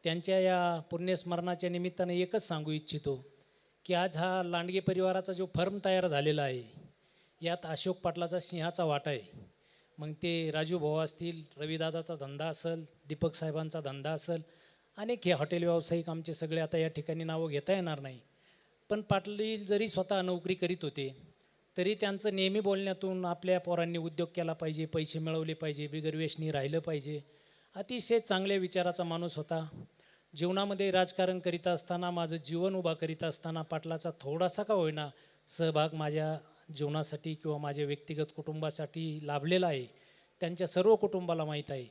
त्यांच्या या पुण्यस्मरणाच्या निमित्ताने एकच सांगू इच्छितो की आज हा लांडगे परिवाराचा जो फर्म तयार झालेला आहे यात अशोक पाटलाचा सिंहाचा वाटा आहे. मग ते राजू भाऊ असतील, रविदादाचा धंदा असेल, दीपक साहेबांचा धंदा असेल, अनेक हे हॉटेल व्यावसायिक आमचे सगळे आता या ठिकाणी नावं घेता येणार नाही. पण पाटील जरी स्वतः नोकरी करीत होते तरी त्यांचं नेहमी बोलण्यातून आपल्या पोरांनी उद्योग केला पाहिजे, पैसे मिळवले पाहिजे, बिगरव्यसनी राहिलं पाहिजे, अतिशय चांगल्या विचाराचा माणूस होता. जीवनामध्ये राजकारण करीत असताना, माझं जीवन उभा करीत असताना पाटलाचा थोडासा का होईना सहभाग माझ्या जीवनासाठी किंवा माझ्या व्यक्तिगत कुटुंबासाठी लाभलेला आहे. त्यांच्या सर्व कुटुंबाला माहीत आहे.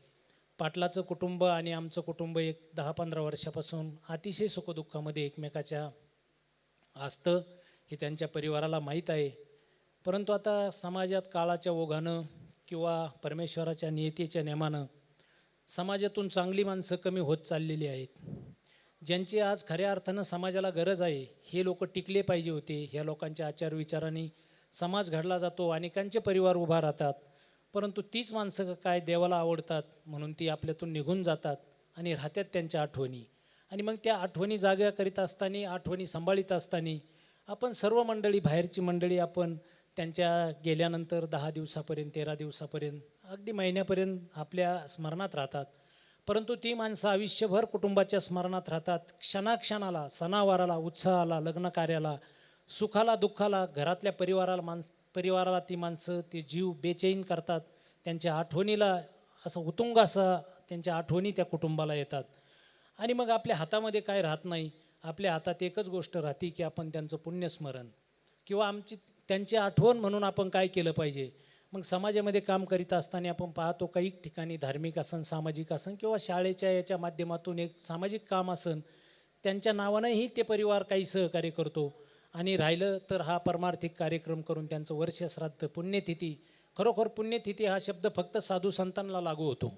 पाटलाचं कुटुंब आणि आमचं कुटुंब एक 10-15 वर्षापासून अतिशय सुखदुःखामध्ये एकमेकाच्या असतं हे त्यांच्या परिवाराला माहीत आहे. परंतु आता समाजात काळाच्या ओघानं किंवा परमेश्वराच्या नियतीच्या नेमानं समाजातून चांगली माणसं कमी होत चाललेली आहेत. ज्यांची आज खऱ्या अर्थानं समाजाला गरज आहे हे लोक टिकले पाहिजे होते. ह्या लोकांच्या आचार विचारांनी समाज घडला जातो, अनेकांचे परिवार उभा राहतात. परंतु तीच माणसं काय देवाला आवडतात म्हणून ती आपल्यातून निघून जातात आणि राहतात त्यांच्या आठवणी. आणि मग त्या आठवणी जाग्या करीत असताना, आठवणी सांभाळीत असताना आपण सर्व मंडळी, बाहेरची मंडळी आपण त्यांच्या गेल्यानंतर 10 दिवसापर्यंत, 13 दिवसापर्यंत, अगदी महिन्यापर्यंत आपल्या स्मरणात राहतात. परंतु ती माणसं आयुष्यभर कुटुंबाच्या स्मरणात राहतात. क्षणाक्षणाला, सणावाराला, उत्साहाला, लग्नकार्याला, सुखाला, दुःखाला, घरातल्या परिवाराला ती माणसं ते जीव बेचैन करतात. त्यांच्या आठवणीला असं उतुंग असा त्यांच्या आठवणी त्या कुटुंबाला येतात. आणि मग आपल्या हातामध्ये काय राहत नाही, आपल्या हातात एकच गोष्ट राहते की आपण त्यांचं पुण्यस्मरण किंवा त्यांची आठवण म्हणून आपण काय केलं पाहिजे. मग समाजामध्ये काम करीत असताना आपण पाहतो काही ठिकाणी धार्मिक असन, सामाजिक असन किंवा शाळेच्या याच्या माध्यमातून एक सामाजिक काम असन, त्यांच्या नावानंही ते परिवार काही सहकार्य करतो. आणि राहिलं तर हा परमार्थिक कार्यक्रम करून त्यांचं वर्षश्राद्ध, पुण्यतिथी, खरोखर पुण्यतिथी हा शब्द फक्त साधू संतांना लागू होतो.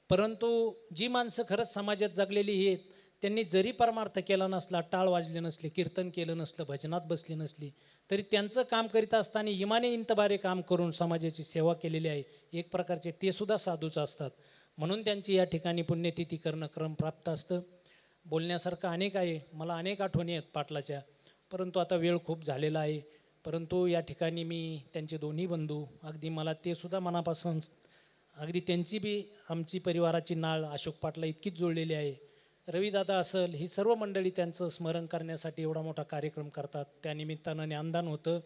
परंतु जी माणसं खरंच समाजात जगलेली आहेत त्यांनी जरी परमार्थ केला नसला, टाळ वाजले नसले, कीर्तन केलं नसलं, भजनात बसली नसली, तरी त्यांचं काम करीत असताना इमाने इंतबारे काम करून समाजाची सेवा केलेली आहे. एक प्रकारचे ते सुद्धा साधूच असतात. म्हणून त्यांची या ठिकाणी पुण्यतिथी करणं क्रमप्राप्त असतं. बोलण्यासारखं अनेक आहे, मला अनेक आठवणी आहेत पाटलाच्या, परंतु आता वेळ खूप झालेला आहे. परंतु या ठिकाणी मी त्यांचे दोन्ही बंधू, अगदी मला ते सुद्धा मनापासून, अगदी त्यांची बी आमची परिवाराची नाळ अशोक पाटला इतकीच जोडलेली आहे. रविदादा असेल, ही सर्व मंडळी त्यांचं स्मरण करण्यासाठी एवढा मोठा कार्यक्रम करतात. त्यानिमित्तानं ज्ञानदान होतं,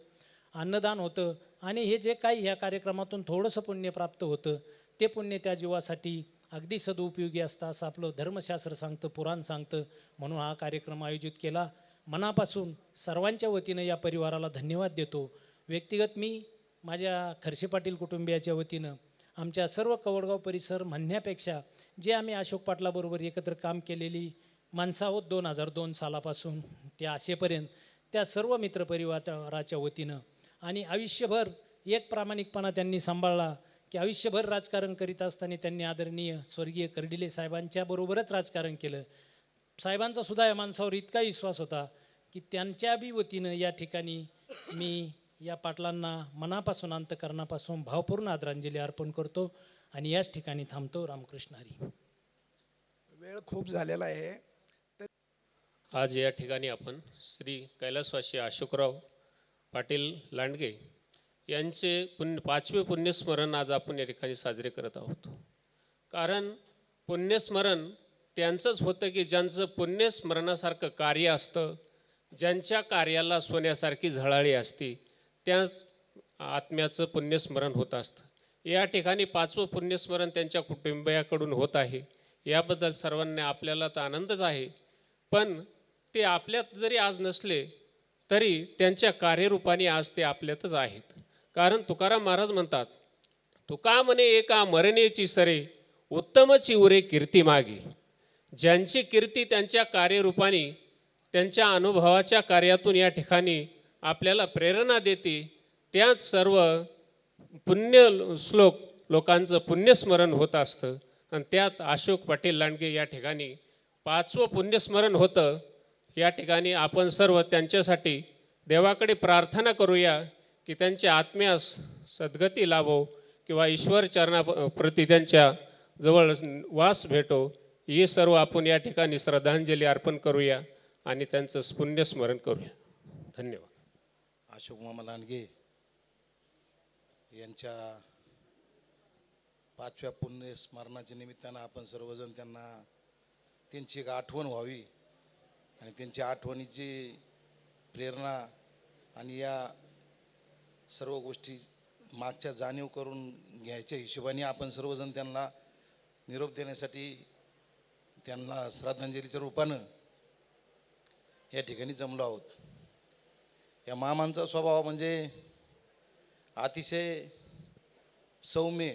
अन्नदान होतं आणि हे जे काही ह्या कार्यक्रमातून थोडंसं पुण्य प्राप्त होतं ते पुण्य त्या जीवासाठी अगदी सदुपयोगी असतं असं आपलं धर्मशास्त्र सांगतं, पुराण सांगतं. म्हणून हा कार्यक्रम आयोजित केला. मनापासून सर्वांच्या वतीनं या परिवाराला धन्यवाद देतो. व्यक्तिगत मी माझ्या खर्शे पाटील कुटुंबियाच्या वतीनं, आमच्या सर्व कवडगाव परिसर म्हणण्यापेक्षा जे आम्ही अशोक पाटलाबरोबर एकत्र काम केलेली माणसं आहोत 2002 सालापासून त्या असेपर्यंत, त्या सर्व मित्रपरिवाराच्या वतीनं आणि आयुष्यभर एक प्रामाणिकपणा त्यांनी सांभाळला की आयुष्यभर राजकारण करीत असताना त्यांनी आदरणीय स्वर्गीय कर्डिले साहेबांच्या बरोबरच राजकारण केलं. साहेबांचा सुद्धा या माणसावर इतका विश्वास होता की त्यांच्या बी वतीनं या ठिकाणी मी या पाटलांना मनापासून, अंतकरणापासून भावपूर्ण आदरांजली अर्पण करतो आणि याच ठिकाणी थांबतो. रामकृष्ण हरी. वेळ खूप झालेला आहे. आज या ठिकाणी आपण श्री कैलासवासी अशोकराव पाटील लांडगे यांचे 5वे पुण्यस्मरण आज आपण या ठिकाणी साजरे करत आहोत. कारण पुण्यस्मरण त्यांचंच होतं की ज्यांचं पुण्यस्मरणासारखं कार्य असतं, ज्यांच्या कार्याला सोन्यासारखी झळाळी असते, त्याच आत्म्याचं पुण्यस्मरण होत असतं. या ठिकाणी 5वं पुण्यस्मरण त्यांच्या कुटुंबियाकडून होत आहे. याबद्दल सर्वांना आपल्याला तर आनंदच आहे, पण ते आपल्यात जरी आज नसले तरी त्यांच्या कार्यरूपाने आज ते आपल्यातच आहेत. कारण तुकाराम महाराज म्हणतात, तुका म्हणे एका मरणेची सरे, उत्तमची उरे कीर्ती मागे. ज्यांची कीर्ती त्यांच्या कार्यरूपाने, त्यांच्या अनुभवाच्या कार्यातून या ठिकाणी आपल्याला प्रेरणा देते, त्याच सर्व पुण्य श्लोक लोकांचं पुण्यस्मरण होत असतं. आणि त्यात अशोक पाटील लांडगे या ठिकाणी 5वं पुण्यस्मरण होतं. या ठिकाणी आपण सर्व त्यांच्यासाठी देवाकडे प्रार्थना करूया की त्यांच्या आत्म्यास सद्गती लाभो किंवा ईश्वर चरणाप्रती त्यांच्या जवळ वास भेटो. हे सर्व आपण या ठिकाणी श्रद्धांजली अर्पण करूया आणि त्यांचं पुण्यस्मरण करूया. धन्यवाद. अशोक मामा लांडगे यांच्या 5व्या पुण्यस्मरणाच्या निमित्तानं आपण सर्वजण त्यांची एक आठवण व्हावी आणि त्यांच्या आठवणीची प्रेरणा आणि या सर्व गोष्टी मागच्या जाणीव करून घ्यायच्या हिशोबाने आपण सर्वजण त्यांना निरोप देण्यासाठी त्यांना श्रद्धांजलीच्या रूपानं या ठिकाणी जमलो आहोत. या मामांचा स्वभाव म्हणजे अतिशय सौम्य.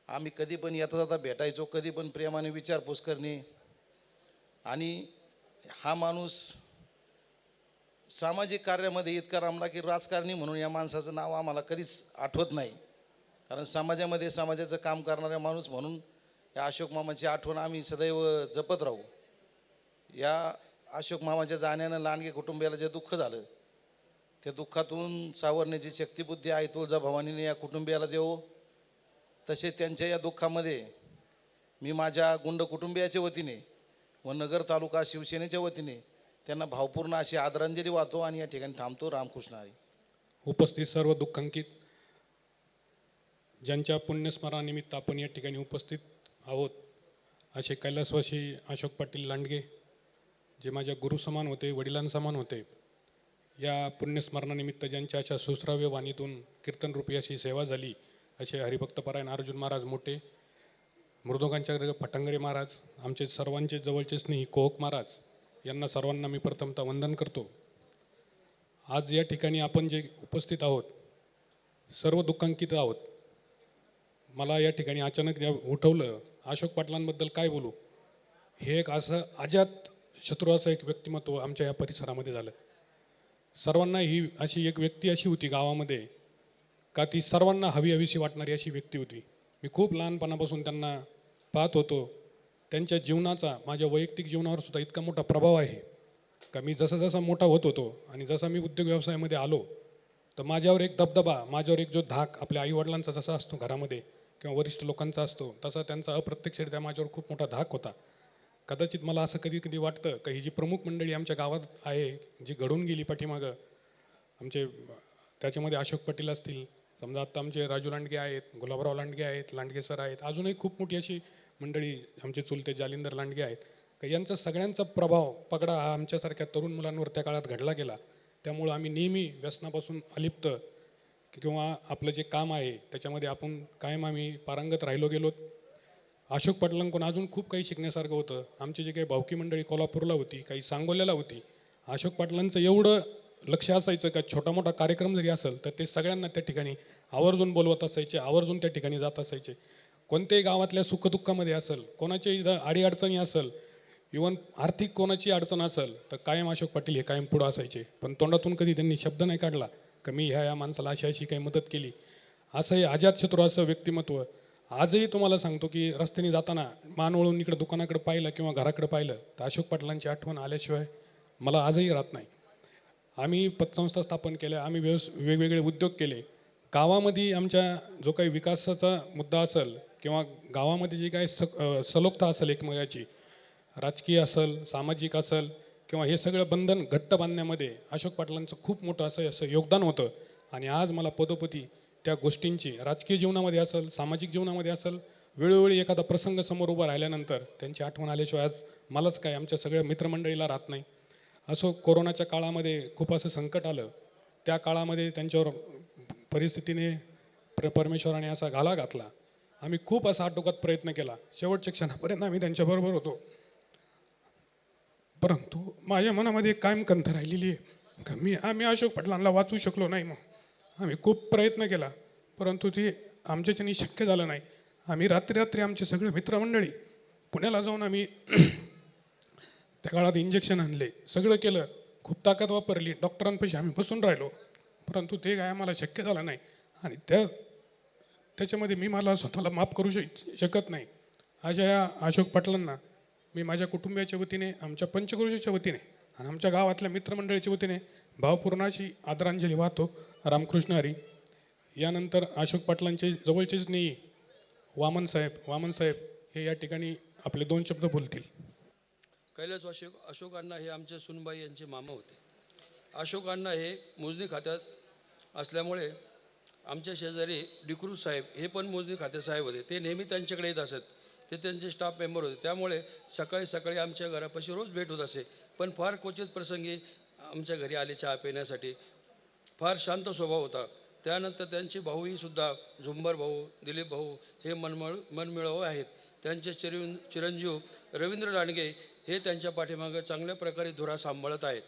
आम्ही कधी पण येता जाता भेटायचो, कधी पण प्रेमाने विचारपूस करणे. आणि हा माणूस सामाजिक कार्यामध्ये इतका रमला की राजकारणी म्हणून या माणसाचं नाव आम्हाला कधीच आठवत नाही. कारण समाजामध्ये समाजाचं काम करणारा माणूस म्हणून या अशोक मामाची आठवण आम्ही सदैव जपत राहू. या अशोक मामाच्या जाण्यानं लांडगे कुटुंबियाला जे दुःख झालं, त्या दुःखातून सावरण्याची शक्तिबुद्धी आई तुळजाभवानीने या कुटुंबियाला देवो. तसे त्यांच्या या दुःखामध्ये मी माझ्या गुंड कुटुंबियाच्या वतीने व नगर तालुका शिवसेनेच्या वतीने त्यांना भावपूर्ण अशी आदरांजली वाहतो आणि या ठिकाणी थांबतो. रामकृष्ण हरी. उपस्थित सर्व दुःखांकित ज्यांच्या पुण्यस्मरणानिमित्त आपण या ठिकाणी उपस्थित आहोत असे कैलासवासी अशोक पाटील लांडगे, जे माझ्या गुरुसमान होते, वडिलांसमान होते, या पुण्यस्मरणानिमित्त ज्यांच्या अशा सुश्राव्य वाणीतून कीर्तनरूपी अशी सेवा झाली असे हरिभक्तपरायण अर्जुन महाराज मोठे, मृदुंगांच्या फटांगरे महाराज, आमचे सर्वांचे जवळचे स्नेही कोहक महाराज, यांना सर्वांना मी प्रथमतः वंदन करतो. आज या ठिकाणी आपण जे उपस्थित आहोत सर्व दुःखांकित आहोत. मला या ठिकाणी अचानक उठवलं, अशोक पाटलांबद्दल काय बोलू, हे एक असं अजात शत्रू असं एक व्यक्तिमत्व आमच्या या परिसरामध्ये झालं. सर्वांना ही अशी एक व्यक्ती अशी होती गावामध्ये का ती सर्वांना हवीशी वाटणारी अशी व्यक्ती होती. मी खूप लहानपणापासून त्यांना पाहत होतो. त्यांच्या जीवनाचा माझ्या वैयक्तिक जीवनावर सुद्धा इतका मोठा प्रभाव आहे का मी जसा जसा मोठा होत होतो आणि जसा मी उद्योग व्यवसायामध्ये आलो तर माझ्यावर एक दबदबा, माझ्यावर एक जो धाक आपल्या आईवडिलांचा जसा असतो घरामध्ये किंवा वरिष्ठ लोकांचा असतो तसा त्यांचा अप्रत्यक्षरित्या माझ्यावर खूप मोठा धाक होता. कदाचित मला असं कधी कधी वाटतं का ही जी प्रमुख मंडळी आमच्या गावात आहे जी घडून गेली पाठीमागं आमचे, त्याच्यामध्ये अशोक पाटील असतील, समजा आत्ता आमचे राजू लांडगे आहेत, गुलाबराव लांडगे आहेत, लांडगे सर आहेत, अजूनही खूप मोठी अशी मंडळी आमचे चुलते जालिंदर लांडगे आहेत का यांचा सगळ्यांचा प्रभाव पगडा हा आमच्यासारख्या तरुण मुलांवर त्या काळात घडला गेला. त्यामुळं आम्ही नेहमी व्यसनापासून अलिप्त किंवा आपलं जे काम आहे त्याच्यामध्ये आपण कायम आम्ही पारंगत राहिलो गेलोत. अशोक पाटलांकडून अजून खूप काही शिकण्यासारखं होतं. आमची जी काही भावकी मंडळी कोल्हापूरला होती, काही सांगोल्याला होती, अशोक पाटलांचं एवढं लक्ष असायचं का छोटा मोठा कार्यक्रम जरी असेल तर ते सगळ्यांना त्या ठिकाणी आवर्जून बोलवत असायचे, आवर्जून त्या ठिकाणी जात असायचे. कोणत्याही गावातल्या सुखदुःखामध्ये असेल, कोणाच्याही अडीअडचणी असेल, इवन आर्थिक कोणाची अडचण असेल तर कायम अशोक पाटील हे कायम पुढं असायचे. पण तोंडातून कधी त्यांनी शब्द नाही काढला का मी ह्या माणसाला अशी अशी काही मदत केली. असं हे अजातशत्रू असं व्यक्तिमत्व. आजही तुम्हाला सांगतो की रस्त्याने जाताना मान वळून इकडं दुकानाकडे पाहिलं किंवा घराकडे पाहिलं तर अशोक पाटलांची आठवण आल्याशिवाय मला आजही राहत नाही. आम्ही पतसंस्था स्थापन केल्या, आम्ही वेगवेगळे उद्योग केले. गावामध्ये आमच्या जो काही विकासाचा मुद्दा असेल किंवा गावामध्ये जी काही सलोखता असेल एकमेकाची, राजकीय असेल, सामाजिक असेल किंवा हे सगळं बंधन घट्ट बांधण्यामध्ये अशोक पाटलांचं खूप मोठं असं योगदान होतं. आणि आज मला पदोपदी त्या गोष्टींची राजकीय जीवनामध्ये असेल, सामाजिक जीवनामध्ये असेल, वेळोवेळी एखादा प्रसंग समोर उभा राहिल्यानंतर त्यांची आठवण आल्याशिवाय आज मलाच काय आमच्या सगळ्या मित्रमंडळीला राहत नाही. असो कोरोनाच्या काळामध्ये खूप असं संकट आलं, त्या काळामध्ये त्यांच्यावर परिस्थितीने परमेश्वराने असा घाला घातला. आम्ही खूप असा आटोकात प्रयत्न केला, शेवटच्या क्षणापर्यंत आम्ही त्यांच्याबरोबर होतो. परंतु माझ्या मनामध्ये कायम कंथ राहिलेली आहे का आम्ही अशोक पाटलांना वाचू शकलो नाही. मग आम्ही खूप प्रयत्न केला परंतु ते आमच्याच्यानी शक्य झालं नाही. आम्ही रात्री आमचे सगळे मित्रमंडळी पुण्याला जाऊन आम्ही त्या काळात इंजेक्शन आणले, सगळं केलं, खूप ताकद वापरली, डॉक्टरांपाशी आम्ही बसून राहिलो परंतु ते काय आम्हाला शक्य झालं नाही. आणि त्याच्यामध्ये मी मला स्वतःला माफ करू शकत नाही. अशा या अशोक पाटलांना मी माझ्या कुटुंबियाच्या वतीने, आमच्या पंचक्रोशीच्या वतीने आणि आमच्या गावातल्या मित्रमंडळीच्या वतीने भावपूर्ण अशी आदरांजली वाहतो. रामकृष्ण हरी. यानंतर अशोक पाटलांचे जवळचे स्नेही वामन साहेब हे या ठिकाणी आपले 2 शब्द बोलतील. कैलासवासी अशोक अण्णा हे आमचे सुनबाई यांचे मामा होते. अशोक अण्णा हे मोजणी खात्यात असल्यामुळे आमच्या शेजारी डिक्रू साहेब हे पण मोजणी खाते साहेब होते. ते नेहमी त्यांच्याकडे येत असत, ते त्यांचे स्टाफ मेंबर होते. त्यामुळे सकाळी सकाळी आमच्या घरापाशी रोज भेट होत असे. पण फार क्वचित प्रसंगी आमच्या घरी आले चहा पिण्यासाठी. फार शांत स्वभाव होता. त्यानंतर त्यांचे भाऊही सुद्धा झुंबर भाऊ, दिलीप भाऊ हे मनमिळावू आहेत. त्यांचे चिरंजीव रवींद्र लांडगे हे त्यांच्या पाठीमागं चांगल्या प्रकारे धुरा सांभाळत आहेत.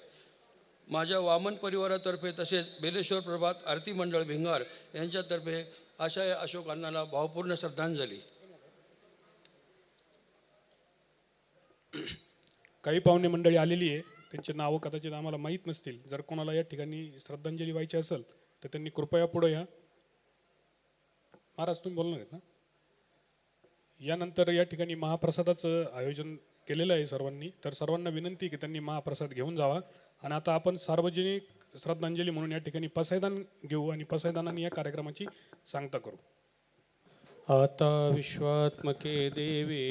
माझ्या वामन परिवारातर्फे तसेच बेलेश्वर प्रभात आरती मंडळ भिंगार यांच्यातर्फे अशा या अशोक अण्णांना भावपूर्ण श्रद्धांजली. काही पाहुणे मंडळी आलेली आहे, त्यांची नावं कदाचित आम्हाला माहीत नसतील. जर कोणाला या ठिकाणी श्रद्धांजली व्हायची असेल तर त्यांनी कृपया पुढे या. महाराज तुम्ही बोलणार आहेत ना? यानंतर या ठिकाणी महाप्रसादाचं आयोजन केलेलं आहे सर्वांनी, तर सर्वांना विनंती की त्यांनी महाप्रसाद घेऊन जावा. आणि आता आपण सार्वजनिक श्रद्धांजली म्हणून या ठिकाणी पसायदान घेऊ आणि पसायदानाने या कार्यक्रमाची सांगता करू. आता विश्वात्मके देवे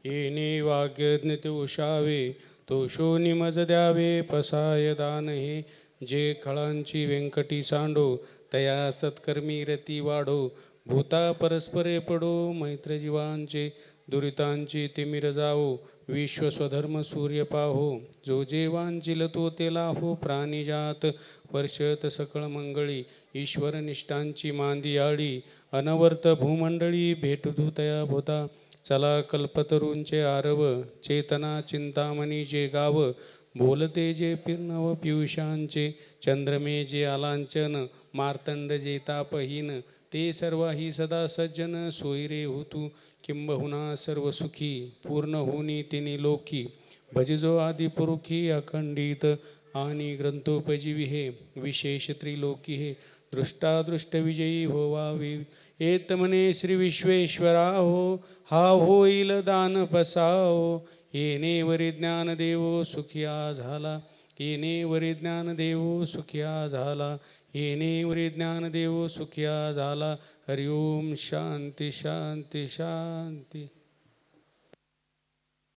येणे वाग्यज्ञ ते उशावे, तो शोनी मज द्यावे पसाय दान हे. जे खळांची व्यंकटी सांडो तया सत्कर्मी रती वाढो, भूता परस्परे पडो मैत्र जीवांचे, दुरितांची तिमिर जाओ विश्व स्वधर्म सूर्य पाहो. जो जेवांचिल तो तेला हो प्राणिजात, वर्षत सकळ मंगळी ईश्वर निष्ठांची मांदी आळी. अनवर्त भूमंडळी भेटू तया भोता, चला कल्पतरूंचे आरव, चेतना चिंतामणी जे गाव. बोलते जे पिर्णव पियुषांचे, चंद्रमे जे आलांचन, मार्तंड जे तापहीन. ते सर्वाही सदा सज्जन सोयरे होतू, किंबहुना सर्व सुखी पूर्ण होनी तिनी लोकी. भजिजो आदिपुरुखी अखंडित, आणि ग्रंथोपजीवी हे विशेष त्रिलोकी हे. दृष्टादृष्ट विजयी होवावी येत म्हणे श्री विश्वेश्वरा हो, हा होईल दान पसाओ. येणे वरी ज्ञान देवो सुखिया झाला, येणे वरी ज्ञान देवो सुखिया झाला, येणे वरी ज्ञान देवो सुखिया झाला. हरिओम शांती शांती शांती.